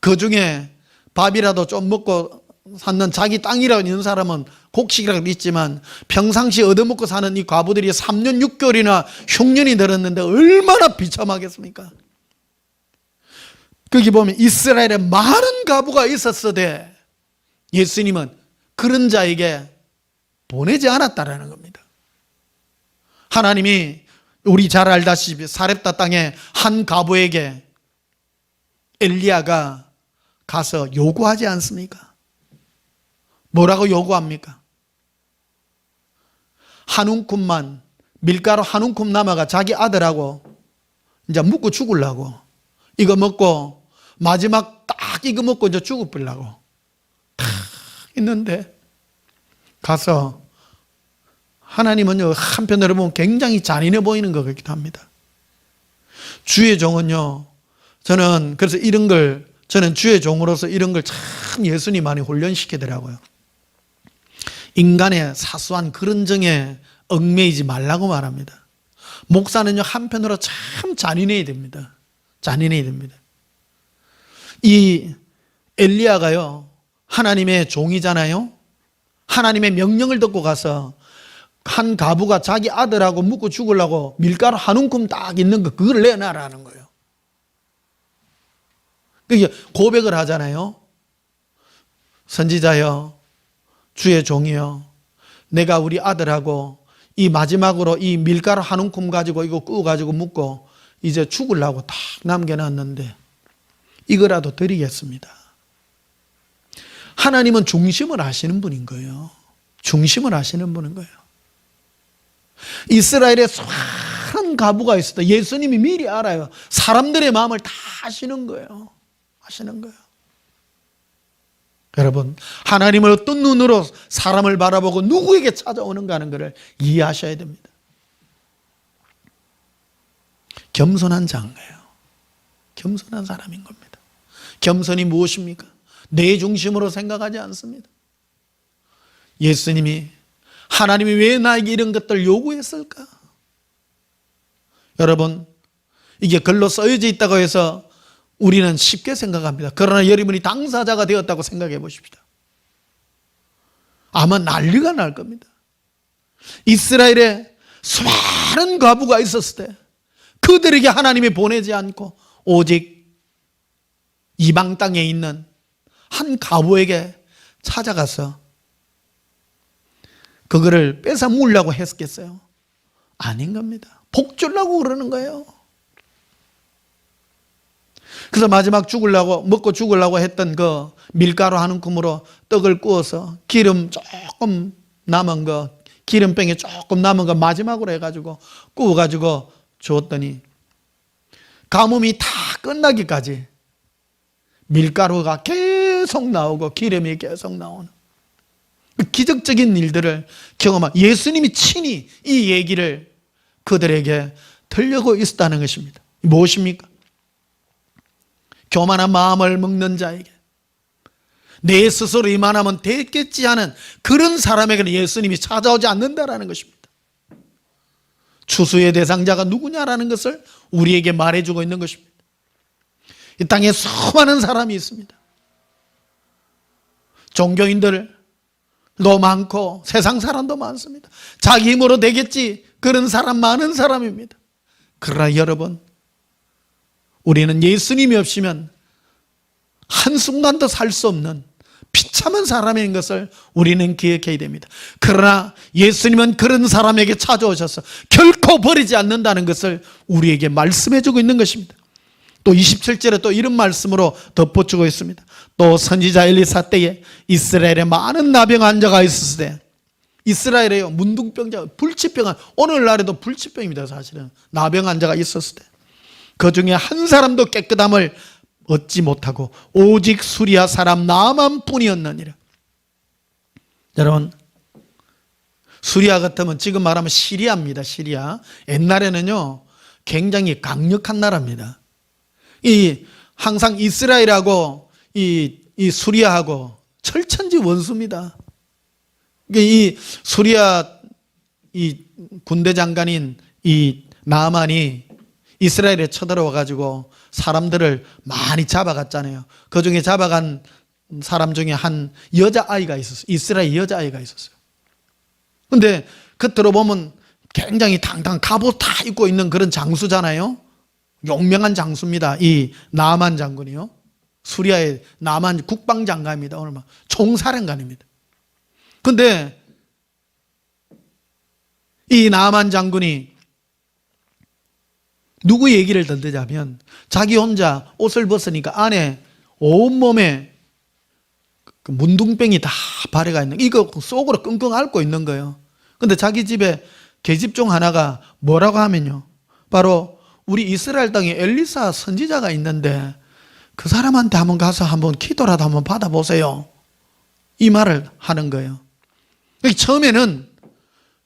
그 중에 밥이라도 좀 먹고 사는 자기 땅이라고 있는 사람은 곡식이라고 있지만 평상시 얻어먹고 사는 이 과부들이 3년 6개월이나 흉년이 들었는데 얼마나 비참하겠습니까? 거기 보면 이스라엘에 많은 과부가 있었으되 예수님은 그런 자에게 보내지 않았다라는 겁니다. 하나님이 우리 잘 알다시피 사렙다 땅의 한 과부에게 엘리야가 가서 요구하지 않습니까? 뭐라고 요구합니까? 한 움큼만, 밀가루 한 움큼 남아가 자기 아들하고 이제 묻고 죽으려고, 이거 먹고 마지막 딱 이거 먹고 이제 죽어버리려고 탁 있는데 가서 하나님은요 한편으로 보면 굉장히 잔인해 보이는 것 같기도 합니다. 주의 종은요, 저는 그래서 이런 걸, 저는 주의 종으로서 이런 걸 참 예수님 많이 훈련시키더라고요. 인간의 사소한 그런 정에 얽매이지 말라고 말합니다. 목사는요 한편으로 참 잔인해야 됩니다. 잔인해야 됩니다. 이 엘리야가요 하나님의 종이잖아요. 하나님의 명령을 듣고 가서 한 가부가 자기 아들하고 묻고 죽으려고 밀가루 한 움큼 딱 있는 거 그걸 내놔라는 거예요. 그게 고백을 하잖아요. 선지자여, 주의 종이여, 내가 우리 아들하고 이 마지막으로 이 밀가루 한 움큼 가지고 이거 구워가지고 묻고 이제 죽으려고 딱 남겨놨는데 이거라도 드리겠습니다. 하나님은 중심을 아시는 분인 거예요. 중심을 아시는 분인 거예요. 이스라엘에 수많은 가부가 있었다. 예수님이 미리 알아요. 사람들의 마음을 다 아시는 거예요. 아시는 거예요. 여러분, 하나님을 어떤 눈으로 사람을 바라보고 누구에게 찾아오는가 하는 것을 이해하셔야 됩니다. 겸손한 자인가요? 겸손한 사람인 겁니다. 겸손이 무엇입니까? 내 중심으로 생각하지 않습니다. 예수님이 하나님이 왜 나에게 이런 것들 요구했을까? 여러분, 이게 글로 써져 있다고 해서 우리는 쉽게 생각합니다. 그러나 여러분이 당사자가 되었다고 생각해 보십시다. 아마 난리가 날 겁니다. 이스라엘에 수많은 과부가 있었을 때 그들에게 하나님이 보내지 않고 오직 이방 땅에 있는 한 과부에게 찾아가서 그거를 뺏어 먹으려고 했겠어요? 아닌 겁니다. 복 주려고 그러는 거예요. 그래서 마지막 먹고 죽으려고 했던 그 밀가루 한 움큼으로 떡을 구워서 기름 조금 남은 거, 기름병에 조금 남은 거 마지막으로 해가지고 구워가지고 주었더니 가뭄이 다 끝나기까지 밀가루가 계속 나오고 기름이 계속 나오는 기적적인 일들을 경험한 예수님이 친히 이 얘기를 그들에게 들려고 있었다는 것입니다. 무엇입니까? 교만한 마음을 먹는 자에게 내 스스로 이만하면 됐겠지 하는 그런 사람에게는 예수님이 찾아오지 않는다라는 것입니다. 추수의 대상자가 누구냐라는 것을 우리에게 말해주고 있는 것입니다. 이 땅에 수많은 사람이 있습니다. 종교인들도 많고 세상 사람도 많습니다. 자기 힘으로 되겠지 그런 사람 많은 사람입니다. 그러나 여러분, 우리는 예수님이 없으면 한순간도 살 수 없는 비참한 사람인 것을 우리는 기억해야 됩니다. 그러나 예수님은 그런 사람에게 찾아오셔서 결코 버리지 않는다는 것을 우리에게 말씀해 주고 있는 것입니다. 또 27절에 또 이런 말씀으로 덧붙이고 있습니다. 또 선지자 엘리사 때에 이스라엘에 많은 나병 환자가 있었을 때, 이스라엘에요 문둥병자, 불치병, 오늘날에도 불치병입니다. 사실은 나병 환자가 있었을 때 그 중에 한 사람도 깨끗함을 얻지 못하고 오직 수리아 사람 나만뿐이었느니라. 여러분, 수리아 같으면 지금 말하면 시리아입니다. 시리아. 옛날에는요 굉장히 강력한 나라입니다. 이 항상 이스라엘하고 이 수리아하고 철천지 원수입니다. 이 수리아 이 군대 장관인 이 나만이 이스라엘에 쳐들어와 가지고 사람들을 많이 잡아갔잖아요. 그 중에 잡아간 사람 중에 한 여자아이가 있었어요. 이스라엘 여자아이가 있었어요. 근데 겉으로 보면 굉장히 당당 갑옷 다 입고 있는 그런 장수잖아요. 용맹한 장수입니다. 이 나만 장군이요. 수리아의 나만 국방장관입니다. 오늘 막 총사령관입니다. 근데 이 나만 장군이 누구 얘기를 듣자면 자기 혼자 옷을 벗으니까 안에 온몸에 그 문둥병이 다 발해가 있는, 이거 속으로 끙끙 앓고 있는 거예요. 근데 자기 집에 계집 중 하나가 뭐라고 하면요, 바로 우리 이스라엘 땅에 엘리사 선지자가 있는데 그 사람한테 한번 가서 한번 기도라도 한번 받아보세요, 이 말을 하는 거예요.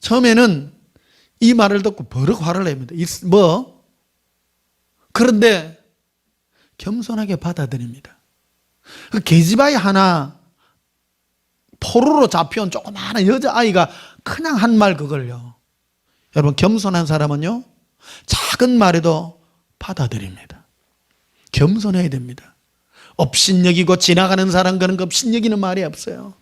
처음에는 이 말을 듣고 버럭 화를 냅니다. 그런데 겸손하게 받아들입니다. 그 계집아이 하나, 포로로 잡혀온 조그마한 여자아이가 그냥 한 말 그걸요. 여러분, 겸손한 사람은요 작은 말에도 받아들입니다. 겸손해야 됩니다. 업신여기고 지나가는 사람 그런 거 업신여기는 말이 없어요.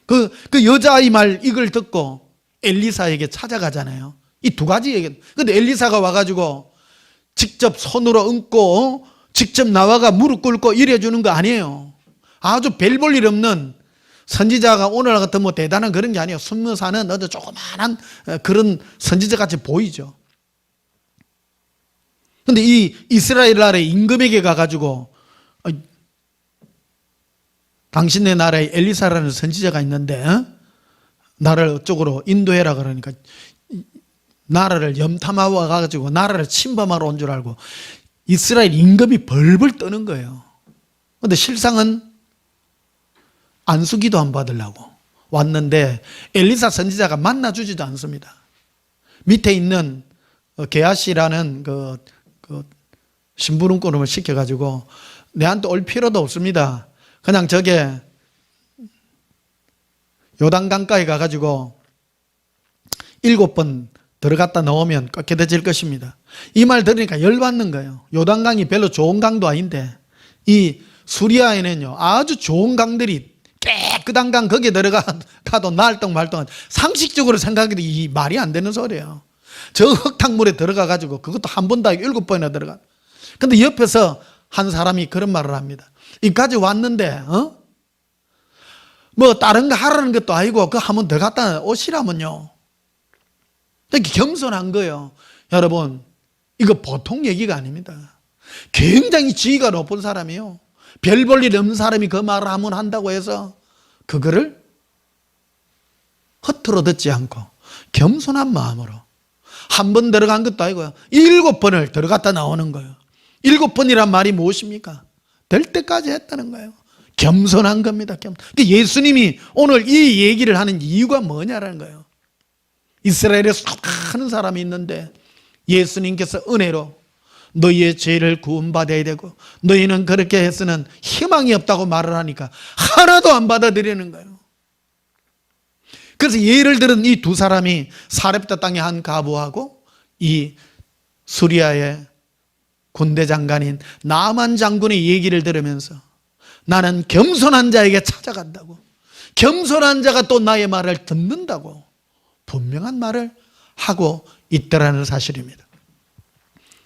그 여자아이 말 이걸 듣고 엘리사에게 찾아가잖아요. 이 두 가지 얘기. 근데 엘리사가 와가지고 직접 손으로 얹고 직접 나와가 무릎 꿇고 이래주는 거 아니에요. 아주 별 볼 일 없는 선지자가 오늘 같은 뭐 대단한 그런 게 아니에요. 순무사는 어디 조그마한 그런 선지자 같이 보이죠. 근데 이 이스라엘 나라의 임금에게 가가지고 당신네 나라에 엘리사라는 선지자가 있는데 나라를 어쪽으로 인도해라 그러니까 나라를 염탐하고 가가지고 나라를 침범하러 온 줄 알고 이스라엘 임금이 벌벌 떠는 거예요. 그런데 실상은 안수기도 안 받으려고 왔는데 엘리사 선지자가 만나주지도 않습니다. 밑에 있는 게하시라는 그 심부름꾼을 시켜가지고 내한테 올 필요도 없습니다. 그냥 저게 요단강가에 가가지고 7번 들어갔다 나오면 깨끗해질 것입니다. 이 말 들으니까 열받는 거예요. 요단강이 별로 좋은 강도 아닌데 이 수리아에는요 아주 좋은 강들이 깨끗한 강, 거기에 들어가도 날똥 말똥, 상식적으로 생각해도 이 말이 안 되는 소리예요. 저 흙탕물에 들어가가지고 그것도 한 번도 아니고 7번이나 들어가. 근데 옆에서 한 사람이 그런 말을 합니다. 이까지 왔는데 뭐 다른 거 하라는 것도 아니고 그 한 번 더 갔다 오시라면요. 이렇게 겸손한 거예요. 여러분, 이거 보통 얘기가 아닙니다. 굉장히 지위가 높은 사람이요. 별 볼 일 없는 사람이 그 말을 하면 한다고 해서 그거를 허투루 듣지 않고 겸손한 마음으로 한 번 들어간 것도 아니고요. 7번을 들어갔다 나오는 거예요. 7번이란 말이 무엇입니까? 될 때까지 했다는 거예요. 겸손한 겁니다. 예수님이 오늘 이 얘기를 하는 이유가 뭐냐라는 거예요. 이스라엘에 수많은 사람이 있는데 예수님께서 은혜로 너희의 죄를 구원받아야 되고 너희는 그렇게 해서는 희망이 없다고 말을 하니까 하나도 안 받아들이는 거예요. 그래서 예를 들은 이 두 사람이 사렙다 땅의 한 가부하고 이 수리아의 군대 장관인 나만 장군의 얘기를 들으면서 나는 겸손한 자에게 찾아간다고, 겸손한 자가 또 나의 말을 듣는다고 분명한 말을 하고 있더라는 사실입니다.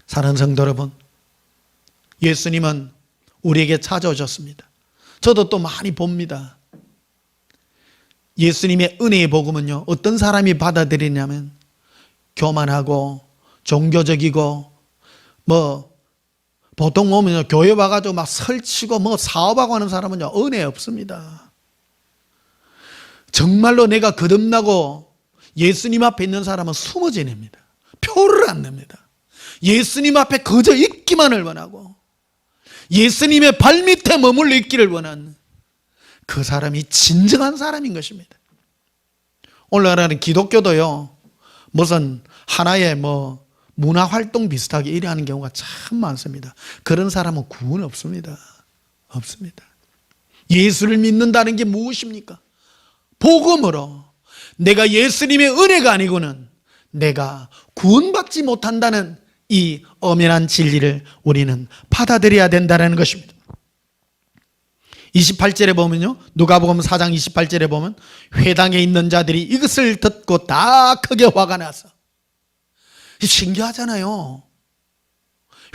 사랑하는 성도 여러분, 예수님은 우리에게 찾아오셨습니다. 저도 또 많이 봅니다. 예수님의 은혜의 복음은요, 어떤 사람이 받아들이냐면 교만하고 종교적이고 보통 보면 교회 와가지고 막 설치고 사업하고 하는 사람은요, 은혜 없습니다. 정말로 내가 거듭나고 예수님 앞에 있는 사람은 숨어 지냅니다. 표를 안 냅니다. 예수님 앞에 그저 있기만을 원하고 예수님의 발밑에 머물러 있기를 원하는 그 사람이 진정한 사람인 것입니다. 오늘날은 기독교도요, 무슨 하나의 문화활동 비슷하게 이래 하는 경우가 참 많습니다. 그런 사람은 구원 없습니다. 없습니다. 예수를 믿는다는 게 무엇입니까? 복음으로 내가 예수님의 은혜가 아니고는 내가 구원받지 못한다는 이 엄연한 진리를 우리는 받아들여야 된다는 것입니다. 28절에 보면요, 누가복음 4장 28절에 보면 회당에 있는 자들이 이것을 듣고 다 크게 화가 나서, 신기하잖아요.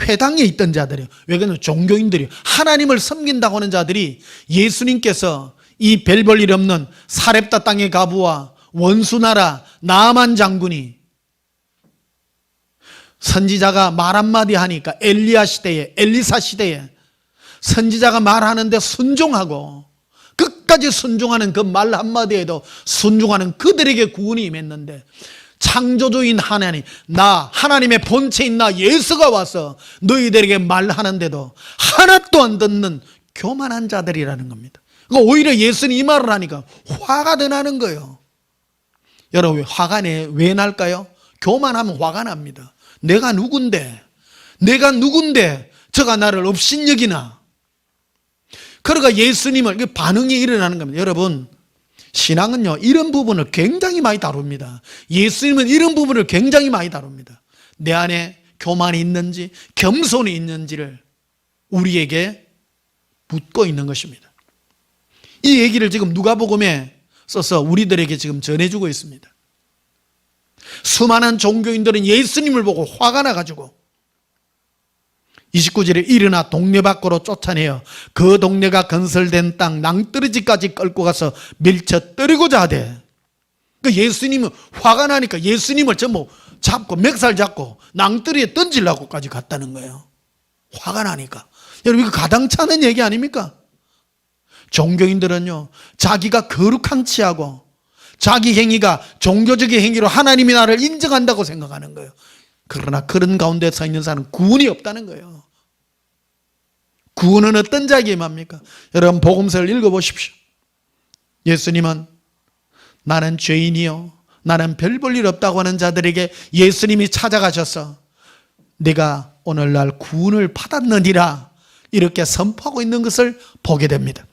회당에 있던 자들이요, 왜 그러냐면 종교인들이 하나님을 섬긴다고 하는 자들이 예수님께서 이 별 볼 일 없는 사렙다 땅의 가부와 원수나라 나만 장군이 선지자가 말 한마디 하니까 엘리사 시대에 선지자가 말하는데 순종하고 끝까지 순종하는 그 말 한마디에도 순종하는 그들에게 구원이 임했는데, 창조주인 하나님, 하나님의 본체인 나 예수가 와서 너희들에게 말하는데도 하나도 안 듣는 교만한 자들이라는 겁니다. 그러니까 오히려 예수님 이 말을 하니까 화가 더 나는 거예요. 여러분, 화가 왜 날까요? 교만하면 화가 납니다. 내가 누군데 저가 나를 업신여기나. 그러니까 예수님을, 반응이 일어나는 겁니다. 여러분, 신앙은요, 이런 부분을 굉장히 많이 다룹니다. 예수님은 이런 부분을 굉장히 많이 다룹니다. 내 안에 교만이 있는지 겸손이 있는지를 우리에게 묻고 있는 것입니다. 이 얘기를 지금 누가복음에 써서 우리들에게 지금 전해주고 있습니다. 수많은 종교인들은 예수님을 보고 화가 나가지고 29절에 일어나 동네 밖으로 쫓아내어 그 동네가 건설된 땅 낭떠러지까지 끌고 가서 밀쳐 때리고자 하되, 그 예수님은 화가 나니까 예수님을 전부 잡고 멱살 잡고 낭떠러지에 던지려고까지 갔다는 거예요. 화가 나니까. 여러분, 이거 가당찮은 얘기 아닙니까? 종교인들은요, 자기가 거룩한 치하고 자기 행위가 종교적인 행위로 하나님이 나를 인정한다고 생각하는 거예요. 그러나 그런 가운데 서 있는 사람은 구원이 없다는 거예요. 구원은 어떤 자에게 임합니까? 여러분, 복음서를 읽어보십시오. 예수님은 나는 죄인이요, 나는 별 볼 일 없다고 하는 자들에게 예수님이 찾아가셔서 내가 오늘날 구원을 받았느니라 이렇게 선포하고 있는 것을 보게 됩니다.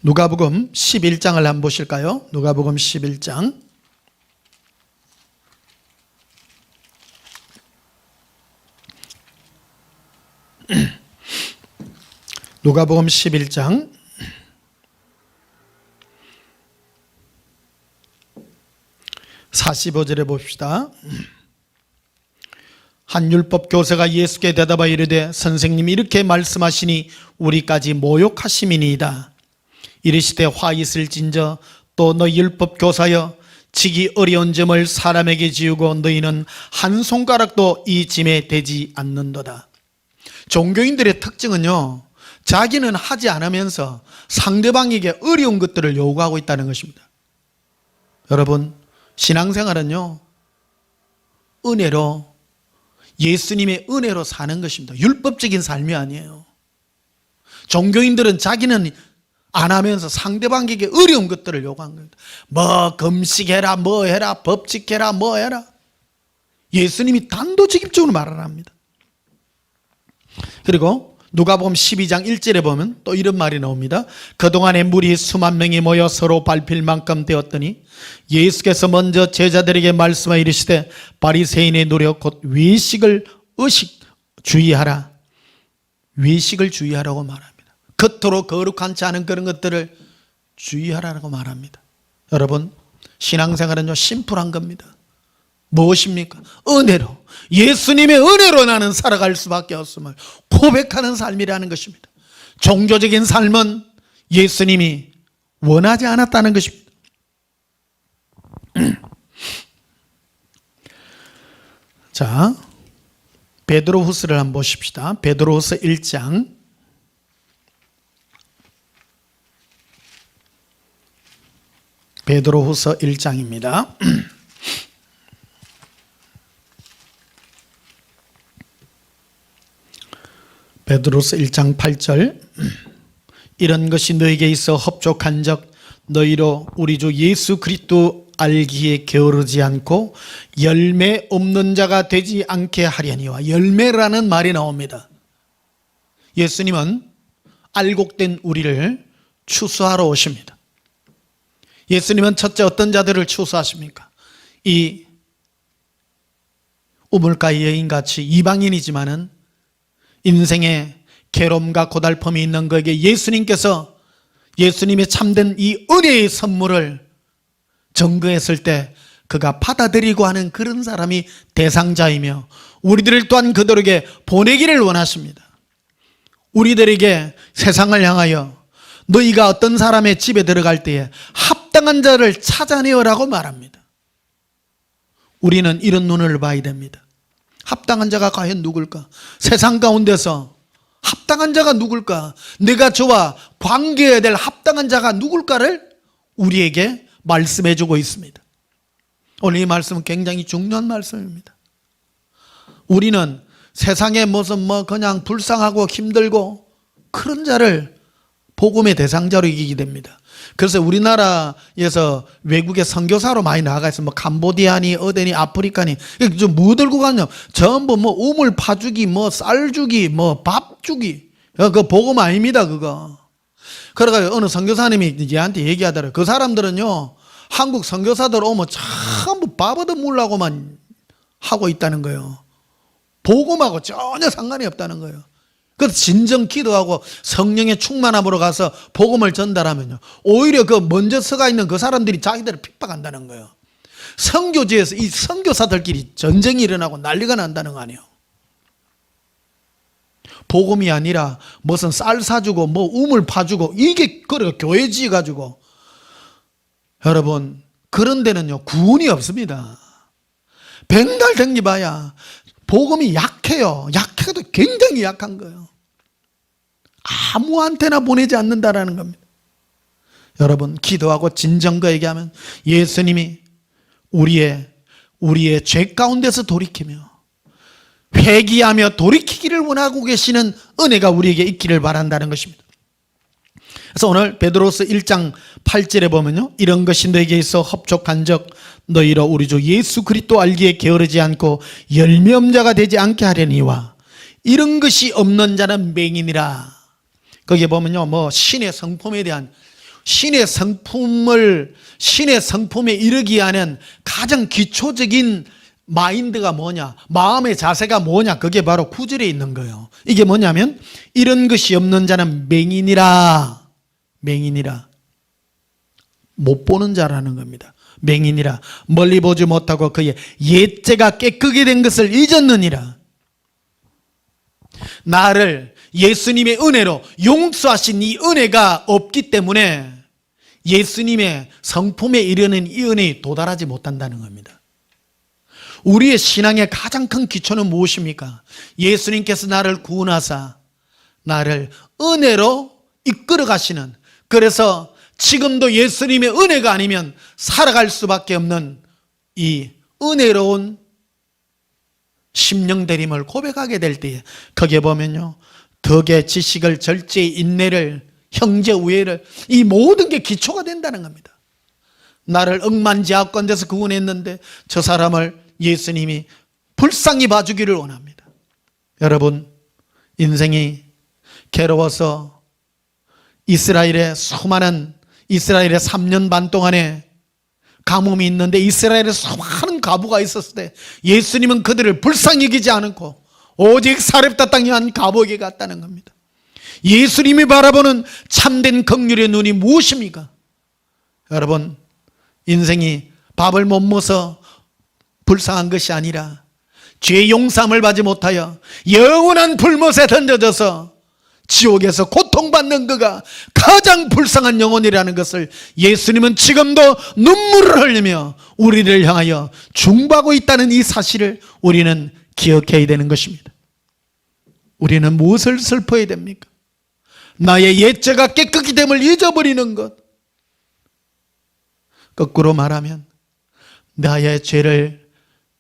누가복음 11장을 한번 보실까요? 누가복음 11장. 누가복음 11장 45절에 봅시다. 한 율법 교사가 예수께 대답하여 이르되 선생님이 이렇게 말씀하시니 우리까지 모욕하심이니이다. 이르시되 화 있을진저 또 너희 율법 교사여, 지기 어려운 점을 사람에게 지우고 너희는 한 손가락도 이 짐에 대지 않는도다. 종교인들의 특징은요, 자기는 하지 않으면서 상대방에게 어려운 것들을 요구하고 있다는 것입니다. 여러분, 신앙생활은요, 은혜로, 예수님의 은혜로 사는 것입니다. 율법적인 삶이 아니에요. 종교인들은 자기는 안 하면서 상대방에게 어려운 것들을 요구한 겁니다. 뭐 금식해라, 뭐 해라, 법칙해라, 뭐 해라. 예수님이 단도직입적으로 말을 합니다. 그리고 누가복음 12장 1절에 보면 또 이런 말이 나옵니다. 그동안에 물이 수만 명이 모여 서로 밟힐 만큼 되었더니 예수께서 먼저 제자들에게 말씀하 이르시되 바리새인의 노력 곧 외식을 주의하라. 외식을 주의하라고 말합니다. 겉으로 거룩하지 않은 그런 것들을 주의하라고 말합니다. 여러분, 신앙생활은요 심플한 겁니다. 무엇입니까? 은혜로, 예수님의 은혜로 나는 살아갈 수밖에 없음을 고백하는 삶이라는 것입니다. 종교적인 삶은 예수님이 원하지 않았다는 것입니다. 자, 베드로후서를 한번 보십시다. 베드로후서 1장 베드로후서 1장입니다. 베드로서 1장 8절 이런 것이 너에게 있어 흡족한 적 너희로 우리 주 예수 그리스도 알기에 게으르지 않고 열매 없는 자가 되지 않게 하려니와. 열매라는 말이 나옵니다. 예수님은 알곡된 우리를 추수하러 오십니다. 예수님은 첫째 어떤 자들을 추수하십니까? 이 우물가의 여인같이 이방인이지만은 인생에 괴로움과 고달픔이 있는 그에게 예수님께서 예수님의 참된 이 은혜의 선물을 전거했을 때 그가 받아들이고 하는 그런 사람이 대상자이며 우리들을 또한 그들에게 보내기를 원하십니다. 우리들에게 세상을 향하여 너희가 어떤 사람의 집에 들어갈 때에 합당한 자를 찾아내어라고 말합니다. 우리는 이런 눈을 봐야 됩니다. 합당한 자가 과연 누굴까? 세상 가운데서 합당한 자가 누굴까? 내가 저와 관계해야 될 합당한 자가 누굴까를 우리에게 말씀해 주고 있습니다. 오늘 이 말씀은 굉장히 중요한 말씀입니다. 우리는 세상에 무슨 그냥 불쌍하고 힘들고 그런 자를 복음의 대상자로 이기게 됩니다. 그래서 우리나라에서 외국에 선교사로 많이 나가 있어. 캄보디아니, 어디니, 아프리카니, 뭐 들고 가냐? 전부 우물 파주기, 쌀 주기, 밥 주기. 그 복음 아닙니다, 그거. 그래가지고 어느 선교사님이 얘한테 얘기하더라고요. 그 사람들은요, 한국 선교사들 오면 전부 밥 얻어먹으려고만 하고 있다는 거예요. 복음하고 전혀 상관이 없다는 거예요. 그래서 진정 기도하고 성령의 충만함으로 가서 복음을 전달하면요, 오히려 그 먼저 서가 있는 그 사람들이 자기들을 핍박한다는 거예요. 선교지에서 이 선교사들끼리 전쟁이 일어나고 난리가 난다는 거 아니에요. 복음이 아니라 무슨 쌀 사주고 우물 파주고 이게 그래 교회 지어가지고, 여러분 그런 데는요 구원이 없습니다. 백날 댕기봐야 복음이 약해요. 약해도 굉장히 약한 거예요. 아무한테나 보내지 않는다라는 겁니다. 여러분 기도하고 진정거 얘기하면 예수님이 우리의 죄 가운데서 돌이키며 회개하며 돌이키기를 원하고 계시는 은혜가 우리에게 있기를 바란다는 것입니다. 그래서 오늘 베드로서 1장 8절에 보면요, 이런 것이 너에게 있어 흡족한 적 너희로 우리 주 예수 그리스도 알기에 게으르지 않고 열매 없는 자가 되지 않게 하려니와. 이런 것이 없는 자는 맹인이라. 거기에 보면요, 신의 성품에 대한, 신의 성품에 이르기 위한 가장 기초적인 마인드가 뭐냐, 마음의 자세가 뭐냐, 그게 바로 9절에 있는 거예요. 이게 뭐냐면 이런 것이 없는 자는 맹인이라. 맹인이라, 못 보는 자라는 겁니다. 맹인이라, 멀리 보지 못하고 그의 옛죄가 깨끗게 된 것을 잊었느니라. 나를 예수님의 은혜로 용서하신 이 은혜가 없기 때문에 예수님의 성품에 이르는 이 은혜에 도달하지 못한다는 겁니다. 우리의 신앙의 가장 큰 기초는 무엇입니까? 예수님께서 나를 구원하사 나를 은혜로 이끌어 가시는, 그래서 지금도 예수님의 은혜가 아니면 살아갈 수밖에 없는 이 은혜로운 심령 대림을 고백하게 될 때에 거기에 보면요, 덕의 지식을, 절제의 인내를, 형제 우애를, 이 모든 게 기초가 된다는 겁니다. 나를 억만지하건데서 구원했는데 저 사람을 예수님이 불쌍히 봐주기를 원합니다. 여러분 인생이 괴로워서 이스라엘의 3년 반 동안에 가뭄이 있는데 이스라엘에 수많은 과부가 있었을 때 예수님은 그들을 불쌍히 여기지 않고 오직 사렙다 땅에 한 과부에게 갔다는 겁니다. 예수님이 바라보는 참된 긍휼의 눈이 무엇입니까? 여러분, 인생이 밥을 못 먹어서 불쌍한 것이 아니라 죄 용서함을 받지 못하여 영원한 불못에 던져져서 지옥에서 고통받는 그가 가장 불쌍한 영혼이라는 것을 예수님은 지금도 눈물을 흘리며 우리를 향하여 중보하고 있다는 이 사실을 우리는 기억해야 되는 것입니다. 우리는 무엇을 슬퍼해야 됩니까? 나의 옛죄가 깨끗이 됨을 잊어버리는 것. 거꾸로 말하면 나의 죄를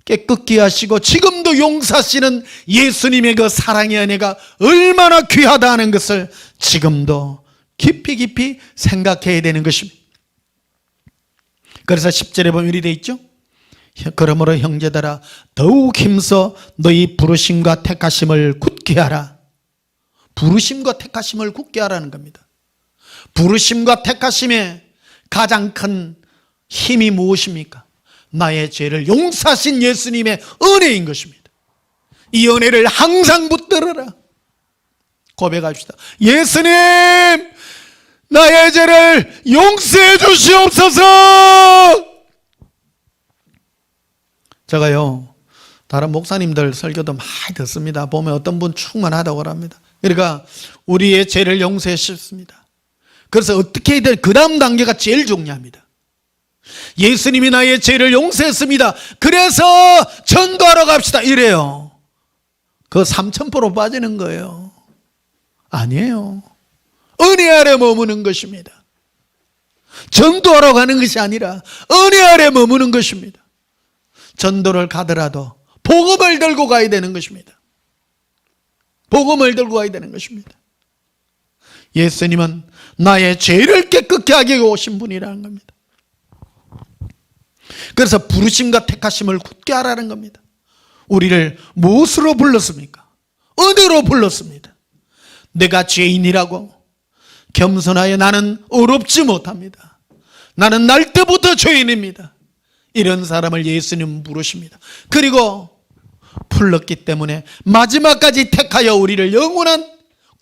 깨끗게 하시고 지금도 용서하시는 예수님의 그 사랑의 은혜가 얼마나 귀하다 하는 것을 지금도 깊이 생각해야 되는 것입니다. 그래서 10절에 보면 이렇게 되어 있죠. 그러므로 형제들아 더욱 힘써 너희 부르심과 택하심을 굳게 하라. 부르심과 택하심을 굳게 하라는 겁니다. 부르심과 택하심의 가장 큰 힘이 무엇입니까? 나의 죄를 용서하신 예수님의 은혜인 것입니다. 이 은혜를 항상 붙들어라. 고백합시다. 예수님, 나의 죄를 용서해 주시옵소서. 제가요, 다른 목사님들 설교도 많이 듣습니다. 보면 어떤 분 충만하다고 합니다. 그러니까 우리의 죄를 용서해 주십니다. 그래서 어떻게 해야 될 그 다음 단계가 제일 중요합니다. 예수님이 나의 죄를 용서했습니다. 그래서 전도하러 갑시다. 이래요. 그 3000% 빠지는 거예요. 아니에요. 은혜 아래 머무는 것입니다. 전도하러 가는 것이 아니라 은혜 아래 머무는 것입니다. 전도를 가더라도 복음을 들고 가야 되는 것입니다. 복음을 들고 가야 되는 것입니다. 예수님은 나의 죄를 깨끗게 하게 오신 분이라는 겁니다. 그래서 부르심과 택하심을 굳게 하라는 겁니다. 우리를 무엇으로 불렀습니까? 은혜로 불렀습니다. 내가 죄인이라고 겸손하여 나는 의롭지 못합니다. 나는 날 때부터 죄인입니다. 이런 사람을 예수님은 부르십니다. 그리고 불렀기 때문에 마지막까지 택하여 우리를 영원한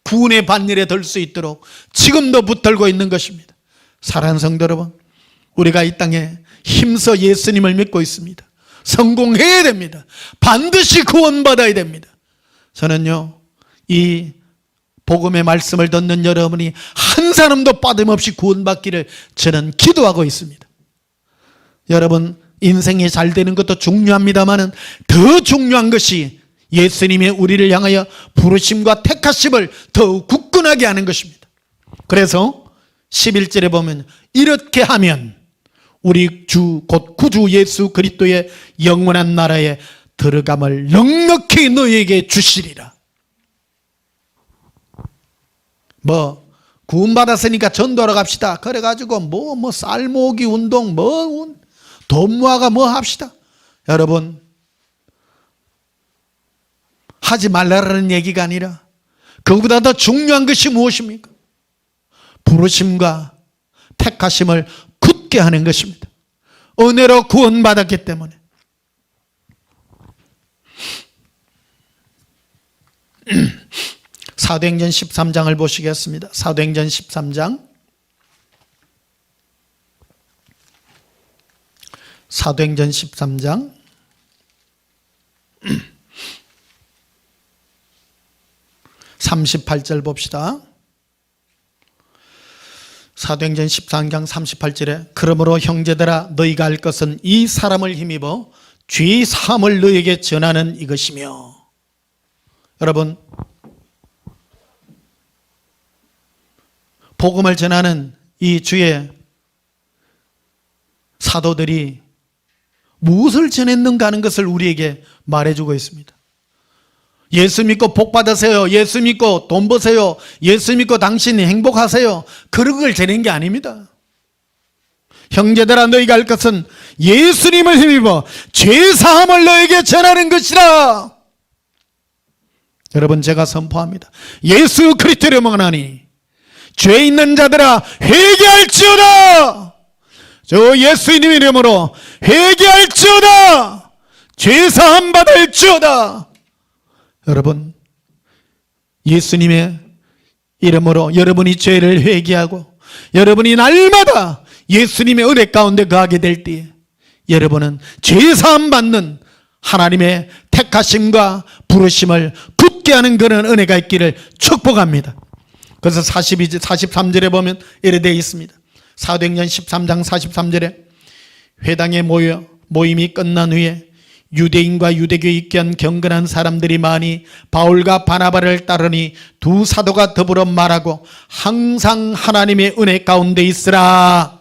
구원의 반열에 들 수 있도록 지금도 붙들고 있는 것입니다. 사랑하는 성도 여러분, 우리가 이 땅에 힘써 예수님을 믿고 있습니다. 성공해야 됩니다. 반드시 구원받아야 됩니다. 저는요, 이 복음의 말씀을 듣는 여러분이 한 사람도 빠짐없이 구원받기를 저는 기도하고 있습니다. 여러분, 인생이 잘 되는 것도 중요합니다만 더 중요한 것이 예수님의 우리를 향하여 부르심과 택하심을 더욱 굳건하게 하는 것입니다. 그래서 11절에 보면 이렇게 하면 우리 주 곧 구주 예수 그리스도의 영원한 나라에 들어감을 넉넉히 너희에게 주시리라. 구원받았으니까 전도하러 갑시다. 그래가지고 쌀 모으기 운동 돈 모아가 합시다. 여러분, 하지 말라는 얘기가 아니라 그보다 더 중요한 것이 무엇입니까? 부르심과 택하심을 굳게 하는 것입니다. 은혜로 구원받았기 때문에. 사도행전 13장을 보시겠습니다. 사도행전 13장. 사도행전 13장 38절 봅시다. 사도행전 13장 38절에 그러므로 형제들아 너희가 알 것은 이 사람을 힘입어 죄 사함을 너희에게 전하는 이것이며. 여러분, 복음을 전하는 이 주의 사도들이 무엇을 전했는가 하는 것을 우리에게 말해주고 있습니다. 예수 믿고 복 받으세요. 예수 믿고 돈 버세요. 예수 믿고 당신이 행복하세요. 그런 걸 전한 게 아닙니다. 형제들아 너희가 알 것은 예수님을 힘입어 죄사함을 너에게 전하는 것이라. 여러분, 제가 선포합니다. 예수 그리스도의 이름으로 하나니 죄 있는 자들아 회개할지어다. 저 예수님의 이름으로 회개할지어다. 죄 사함 받을지어다. 여러분, 예수님의 이름으로 여러분이 죄를 회개하고 여러분이 날마다 예수님의 은혜 가운데 거하게 될 때에 여러분은 죄 사함 받는 하나님의 택하심과 부르심을 붙게 하는 그런 은혜가 있기를 축복합니다. 그래서 43절에 보면 이래 되어 있습니다. 사도행전 13장 43절에 회당에 모임이 끝난 후에 유대인과 유대교에 입견 경건한 사람들이 많이 바울과 바나바를 따르니 두 사도가 더불어 말하고 항상 하나님의 은혜 가운데 있으라.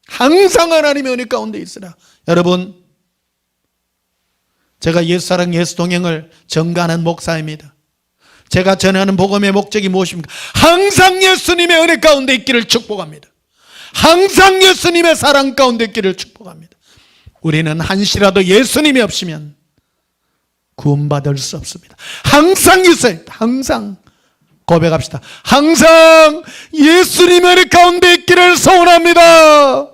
항상 하나님의 은혜 가운데 있으라. 여러분, 제가 예수사랑 예수동행을 전가하는 목사입니다. 제가 전하는 복음의 목적이 무엇입니까? 항상 예수님의 은혜 가운데 있기를 축복합니다. 항상 예수님의 사랑 가운데 있기를 축복합니다. 우리는 한시라도 예수님이 없으면 구원받을 수 없습니다. 항상 있어야 합니다. 항상 고백합시다. 항상 예수님의 은혜 가운데 있기를 소원합니다.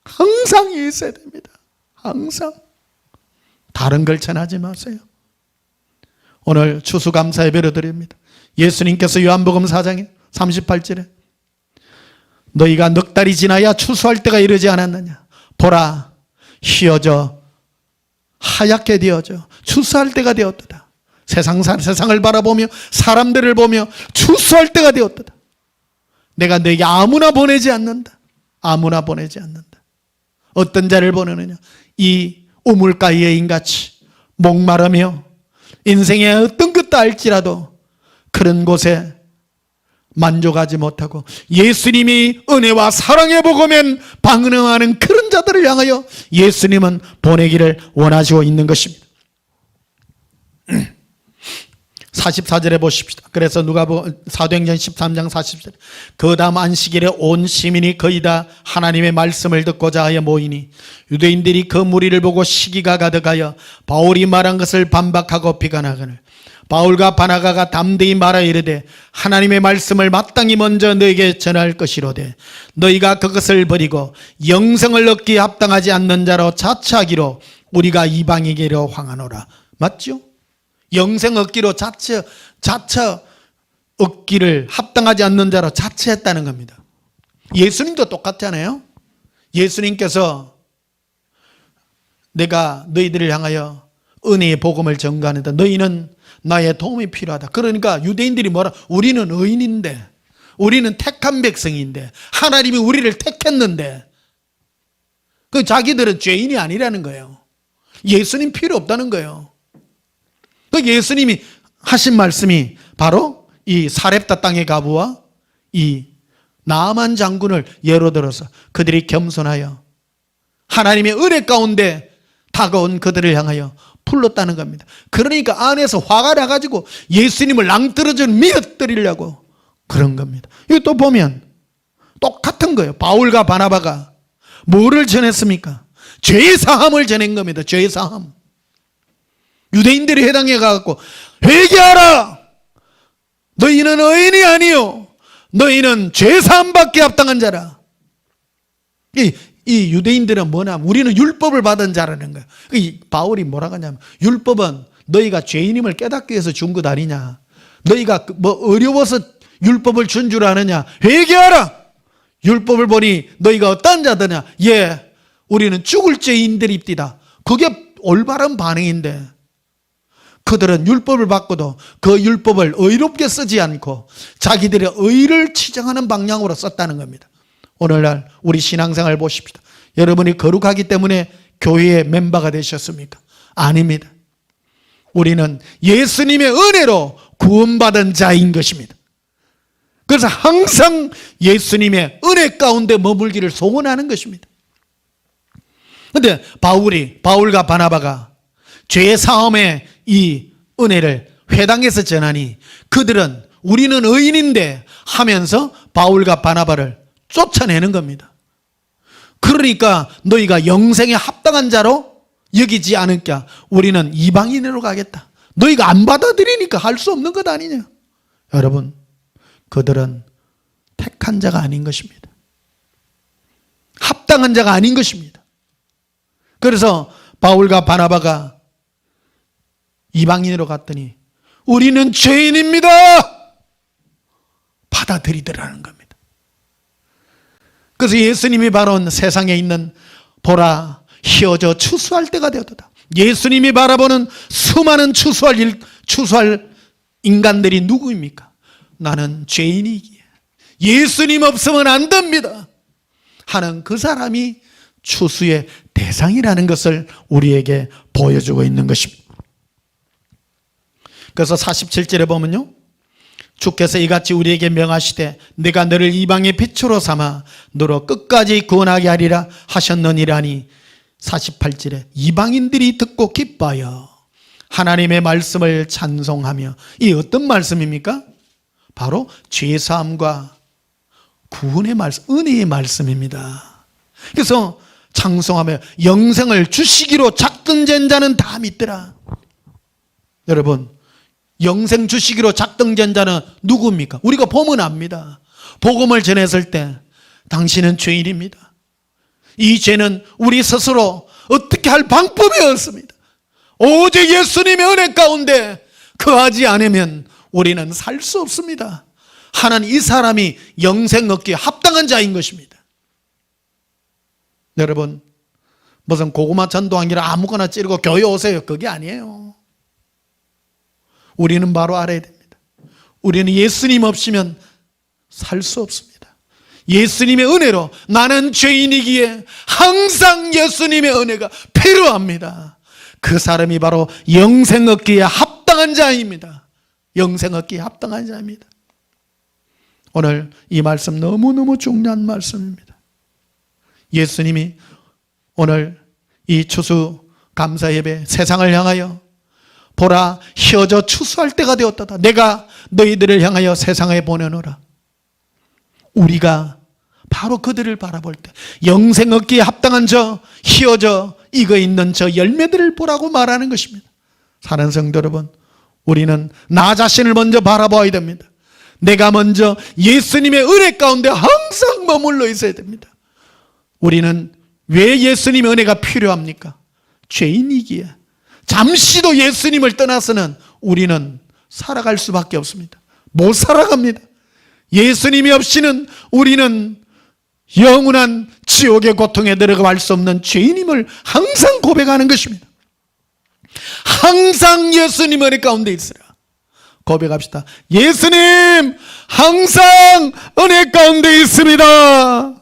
항상 있어야 됩니다. 항상. 다른 걸 전하지 마세요. 오늘 추수감사 예배를 드립니다. 예수님께서 요한복음 4장에 38절에 너희가 넉 달이 지나야 추수할 때가 이르지 않았느냐. 보라, 휘어져 하얗게 되어져 추수할 때가 되었도다. 세상을 바라보며 사람들을 보며 추수할 때가 되었도다. 내가 너에게 아무나 보내지 않는다. 아무나 보내지 않는다. 어떤 자를 보내느냐. 이 우물가 여인같이 목마르며 인생의 어떤 것도 알지라도 그런 곳에 만족하지 못하고 예수님이 은혜와 사랑의 복음엔 반응하는 그런 자들을 향하여 예수님은 보내기를 원하시고 있는 것입니다. 44절에 보십시다. 그래서 사도행전 13장 40절 그 다음 안식일에 온 시민이 거의 다 하나님의 말씀을 듣고자 하여 모이니 유대인들이 그 무리를 보고 시기가 가득하여 바울이 말한 것을 반박하고 비관하거늘 바울과 바나바가 담대히 말하여 이르되 하나님의 말씀을 마땅히 먼저 너에게 전할 것이로되 너희가 그것을 버리고 영생을 얻기에 합당하지 않는 자로 자처하기로 우리가 이방인에게로 향하노라. 맞죠? 영생 얻기로 자처 얻기를 합당하지 않는 자로 자처했다는 겁니다. 예수님도 똑같잖아요. 예수님께서 내가 너희들을 향하여 은혜의 복음을 전가하는데 너희는 나의 도움이 필요하다. 그러니까 유대인들이 뭐라? 우리는 의인인데, 우리는 택한 백성인데, 하나님이 우리를 택했는데, 그 자기들은 죄인이 아니라는 거예요. 예수님 필요 없다는 거예요. 그 예수님이 하신 말씀이 바로 이 사렙다 땅의 과부와 이 나아만 장군을 예로 들어서 그들이 겸손하여 하나님의 은혜 가운데 다가온 그들을 향하여 불렀다는 겁니다. 그러니까 안에서 화가 나가지고 예수님을 낭떠러져 미어뜨리려고 그런 겁니다. 이거 또 보면 똑같은 거예요. 바울과 바나바가 뭐를 전했습니까? 죄의 사함을 전한 겁니다. 죄의 사함. 유대인들이 회당에 가갖고 회개하라. 너희는 의인이 아니요 너희는 죄 사함 받기에 합당한 자라. 이 유대인들은 뭐냐면 우리는 율법을 받은 자라는 거예요. 바울이 뭐라고 하냐면 율법은 너희가 죄인임을 깨닫기 위해서 준 것 아니냐. 너희가 뭐 어려워서 율법을 준 줄 아느냐. 회개하라. 율법을 보니 너희가 어떤 자들이냐. 예, 우리는 죽을 죄인들입디다. 그게 올바른 반응인데 그들은 율법을 받고도 그 율법을 의롭게 쓰지 않고 자기들의 의를 치장하는 방향으로 썼다는 겁니다. 오늘날 우리 신앙생활 보십시다. 여러분이 거룩하기 때문에 교회의 멤버가 되셨습니까? 아닙니다. 우리는 예수님의 은혜로 구원받은 자인 것입니다. 그래서 항상 예수님의 은혜 가운데 머물기를 소원하는 것입니다. 그런데 바울과 바나바가 죄의 사함의 이 은혜를 회당에서 전하니 그들은 우리는 의인인데 하면서 바울과 바나바를 쫓아내는 겁니다. 그러니까 너희가 영생에 합당한 자로 여기지 않을까. 우리는 이방인으로 가겠다. 너희가 안 받아들이니까 할 수 없는 것 아니냐. 여러분, 그들은 택한 자가 아닌 것입니다. 합당한 자가 아닌 것입니다. 그래서 바울과 바나바가 이방인으로 갔더니 우리는 죄인입니다. 받아들이더라는 겁니다. 그래서 예수님이 바라본 세상에 있는 보라 휘어져 추수할 때가 되었다. 예수님이 바라보는 수많은 추수할 인간들이 누구입니까? 나는 죄인이기에 예수님 없으면 안 됩니다 하는 그 사람이 추수의 대상이라는 것을 우리에게 보여주고 있는 것입니다. 그래서 47절에 보면요, 주께서 이같이 우리에게 명하시되 내가 너를 이방의 빛으로 삼아 너로 끝까지 구원하게 하리라 하셨느니라니, 48절에 이방인들이 듣고 기뻐하여 하나님의 말씀을 찬송하며, 이 어떤 말씀입니까? 바로 죄사함과 구원의 말씀, 은혜의 말씀입니다. 그래서 찬송하며 영생을 주시기로 작정된 자는 다 믿더라. 여러분, 영생 주시기로 작정된 자는 누구입니까? 우리가 보면 압니다. 복음을 전했을 때 당신은 죄인입니다. 이 죄는 우리 스스로 어떻게 할 방법이 없습니다. 오직 예수님의 은혜 가운데 거하지 않으면 우리는 살 수 없습니다 하는 이 사람이 영생 얻기에 합당한 자인 것입니다. 여러분, 무슨 고구마 전도하기라 아무거나 찌르고 교회 오세요, 그게 아니에요. 우리는 바로 알아야 됩니다. 우리는 예수님 없이면 살 수 없습니다. 예수님의 은혜로, 나는 죄인이기에 항상 예수님의 은혜가 필요합니다. 그 사람이 바로 영생 얻기에 합당한 자입니다. 영생 얻기에 합당한 자입니다. 오늘 이 말씀 너무너무 중요한 말씀입니다. 예수님이 오늘 이 추수 감사 예배 세상을 향하여 보라 휘어져 추수할 때가 되었다. 내가 너희들을 향하여 세상에 보내노라. 우리가 바로 그들을 바라볼 때 영생 얻기에 합당한 저 휘어져 익어 있는 저 열매들을 보라고 말하는 것입니다. 사랑하는 성도 여러분, 우리는 나 자신을 먼저 바라봐야 됩니다. 내가 먼저 예수님의 은혜 가운데 항상 머물러 있어야 됩니다. 우리는 왜 예수님의 은혜가 필요합니까? 죄인이기에. 잠시도 예수님을 떠나서는 우리는 살아갈 수밖에 없습니다. 못 살아갑니다. 예수님이 없이는 우리는 영원한 지옥의 고통에 들어갈 수 없는 죄인임을 항상 고백하는 것입니다. 항상 예수님 은혜 가운데 있으라. 고백합시다. 예수님 항상 은혜 가운데 있습니다.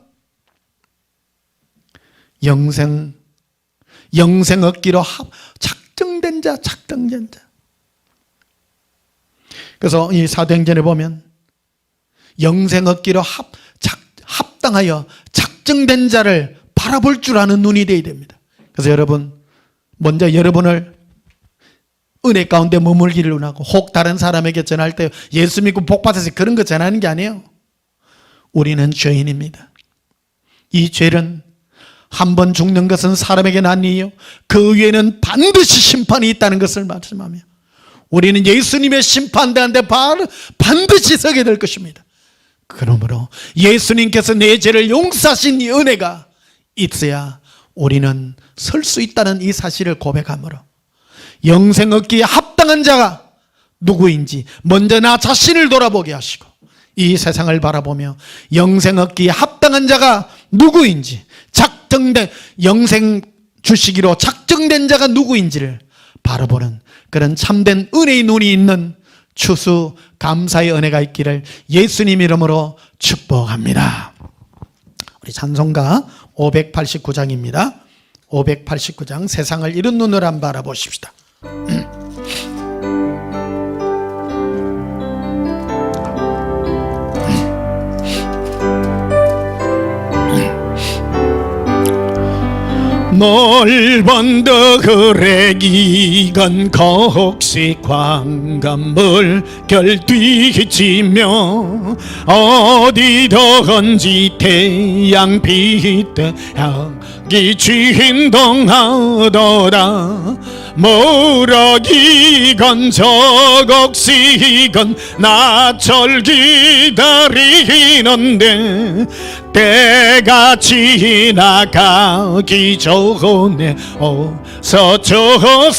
영생 얻기로 작정된 자. 그래서 이 사도행전에 보면 영생 얻기로 합당하여 작정된 자를 바라볼 줄 아는 눈이 되어야 됩니다. 그래서 여러분, 먼저 여러분을 은혜 가운데 머물기를 원하고, 혹 다른 사람에게 전할 때 예수 믿고 복 받으세요, 그런 거 전하는 게 아니에요. 우리는 죄인입니다. 이 죄는 한 번 죽는 것은 사람에게 난리요, 그 위에는 반드시 심판이 있다는 것을 말씀하며, 우리는 예수님의 심판대한테 반드시 서게 될 것입니다. 그러므로 예수님께서 내 죄를 용서하신 이 은혜가 있어야 우리는 설 수 있다는 이 사실을 고백하므로, 영생 얻기에 합당한 자가 누구인지 먼저 나 자신을 돌아보게 하시고, 이 세상을 바라보며 영생 얻기에 합당한 자가 누구인지, 작정된 영생 주시기로 작정된 자가 누구인지를 바라보는 그런 참된 은혜의 눈이 있는 추수 감사의 은혜가 있기를 예수님 이름으로 축복합니다. 우리 찬송가 589장입니다. 589장, 세상을 이룬 눈으로 한번 바라보십시다. 넓은 더그레 기간 곡식 광감을 결뒤지며, 어디든지 태양빛 향기 진동하더라. 모락이건 저곡시건 나철 기다리는데 때가 지나가기 전에 어서 조소합시다.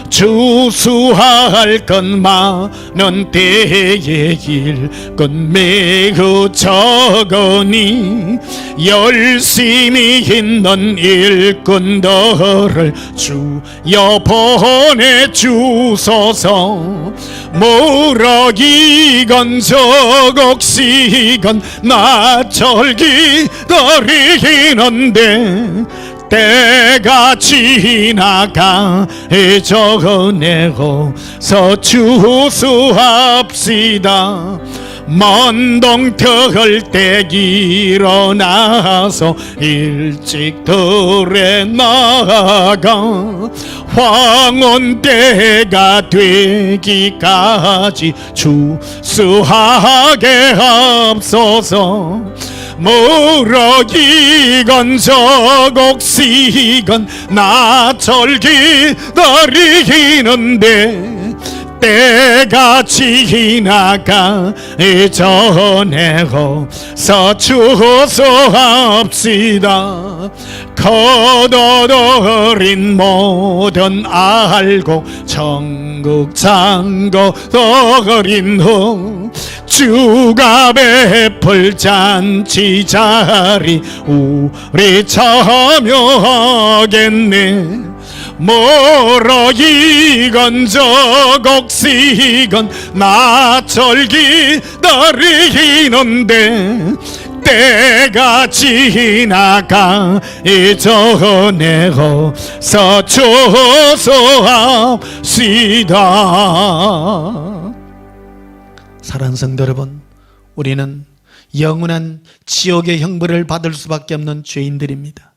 주수할 건 많은 때의 일건 매우 적으니 열심히 있는 일꾼들을 주여 보내주소서. 모락이건 저곡시건 나철 기다리는데 때가 지나가 적어내고서 주수합시다. 먼동틀 때 일어나서 일찍 들에 나가 황혼 때가 되기까지 주수하게 합소서. 모락이건 저곡시건 나철 기다리는데 때가 지나가 전에고서 주소합시다. 거둬들인 모든 알고 천국 창고 어린 후 주가 베풀 잔치 자리 우리 참여하겠네. 모락이건 저곡시건 나철 기다리는데 때가 지나가 전에고서 조소합시다. 사랑하는 성도 여러분, 우리는 영원한 지옥의 형벌을 받을 수밖에 없는 죄인들입니다.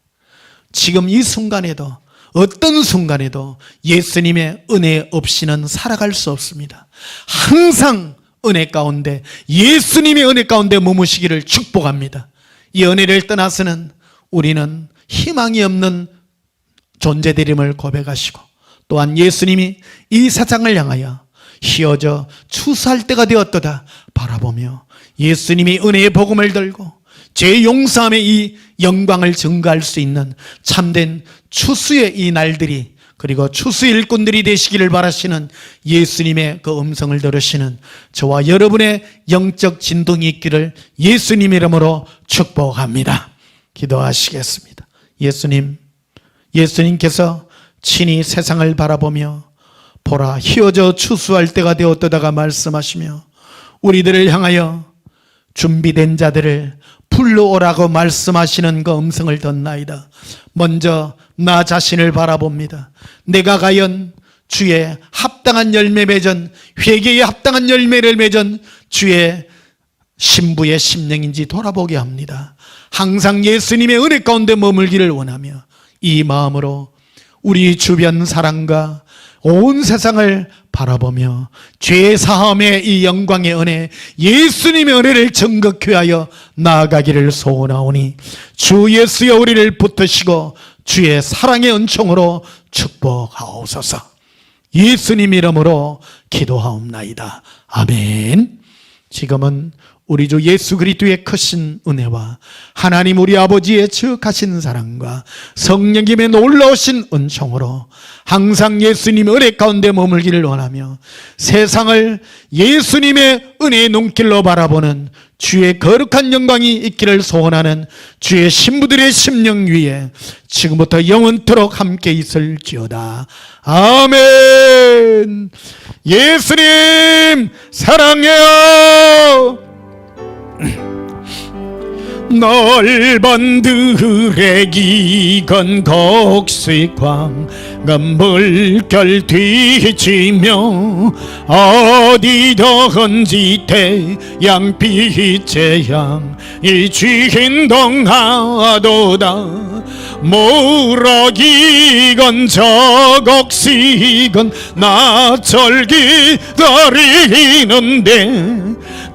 지금 이 순간에도, 어떤 순간에도 예수님의 은혜 없이는 살아갈 수 없습니다. 항상 은혜 가운데, 예수님의 은혜 가운데 머무시기를 축복합니다. 이 은혜를 떠나서는 우리는 희망이 없는 존재됨을 고백하시고, 또한 예수님이 이 세상을 향하여 휘어져 추수할 때가 되었도다 바라보며 예수님이 은혜의 복음을 들고 죄 용서함의 이 영광을 증거할 수 있는 참된 추수의 이 날들이, 그리고 추수 일꾼들이 되시기를 바라시는 예수님의 그 음성을 들으시는 저와 여러분의 영적 진동이 있기를 예수님 이름으로 축복합니다. 기도하시겠습니다. 예수님께서 친히 세상을 바라보며 보라 휘어져 추수할 때가 되었다가 말씀하시며 우리들을 향하여 준비된 자들을 불러오라고 말씀하시는 그 음성을 듣나이다. 먼저 나 자신을 바라봅니다. 내가 과연 주의 합당한 열매 맺은, 회개에 합당한 열매를 맺은 주의 신부의 심령인지 돌아보게 합니다. 항상 예수님의 은혜 가운데 머물기를 원하며 이 마음으로 우리 주변 사람과 온 세상을 바라보며 죄 사함의 이 영광의 은혜, 예수님의 은혜를 정극히 하여 나아가기를 소원하오니 주 예수여 우리를 붙드시고 주의 사랑의 은총으로 축복하옵소서. 예수님 이름으로 기도하옵나이다. 아멘. 지금은 우리 주 예수 그리스도의 크신 은혜와 하나님 우리 아버지의 지극하신 사랑과 성령님의 놀라우신 은총으로 항상 예수님의 은혜 가운데 머물기를 원하며 세상을 예수님의 은혜의 눈길로 바라보는 주의 거룩한 영광이 있기를 소원하는 주의 신부들의 심령 위에 지금부터 영원토록 함께 있을지어다. 아멘. 예수님 사랑해요. 넓은 들의 기건 곡식광 물결 뒤지며 어디든지 태양빛의 향이 진동하도다. 무럭이건 저곡시건 나절 기다리는데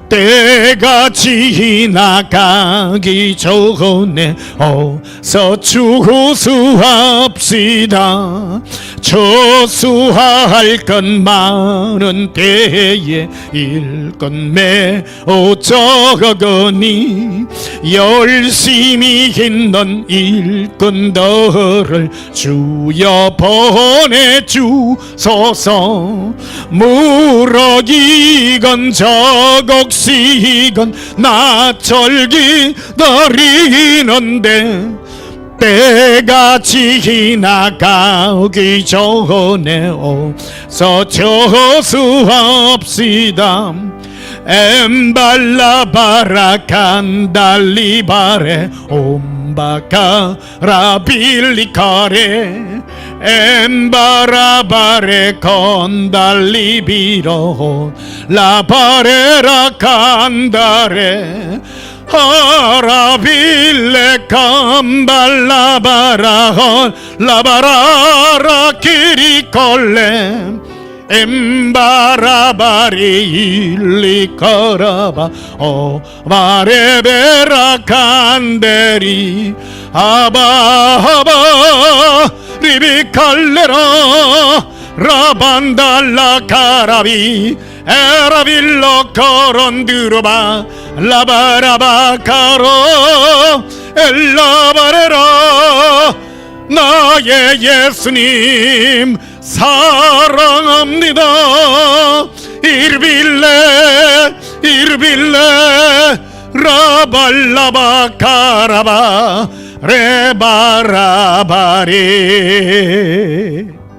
때가 지나가기 전에 어서 추수합시다. 추수할 건 많은 때에 일건 매우 적으니 열심히 있는 일꾼들을 주여 보내주소서. 무럭이건 저곡시건 나절 기다리는데 때가 지나가기 전에 어서 추수합시다. 엠발라바라 칸달리바레 옴바카라 빌리카레 엠바라바레 건달리비로 라바레라 칸다레 하라빌레 캄발라바라 라바라라 키리콜레 엠바라바리 일리카라바 마레베라 칸데리 아바하바 리비칼레라 라반달라 카라비 에라빌로 코론드로바 라바라바 카로 엘라바레라. 나의 예수님 사랑합니다. 일빌레 라발라바 카라바 레바라바리.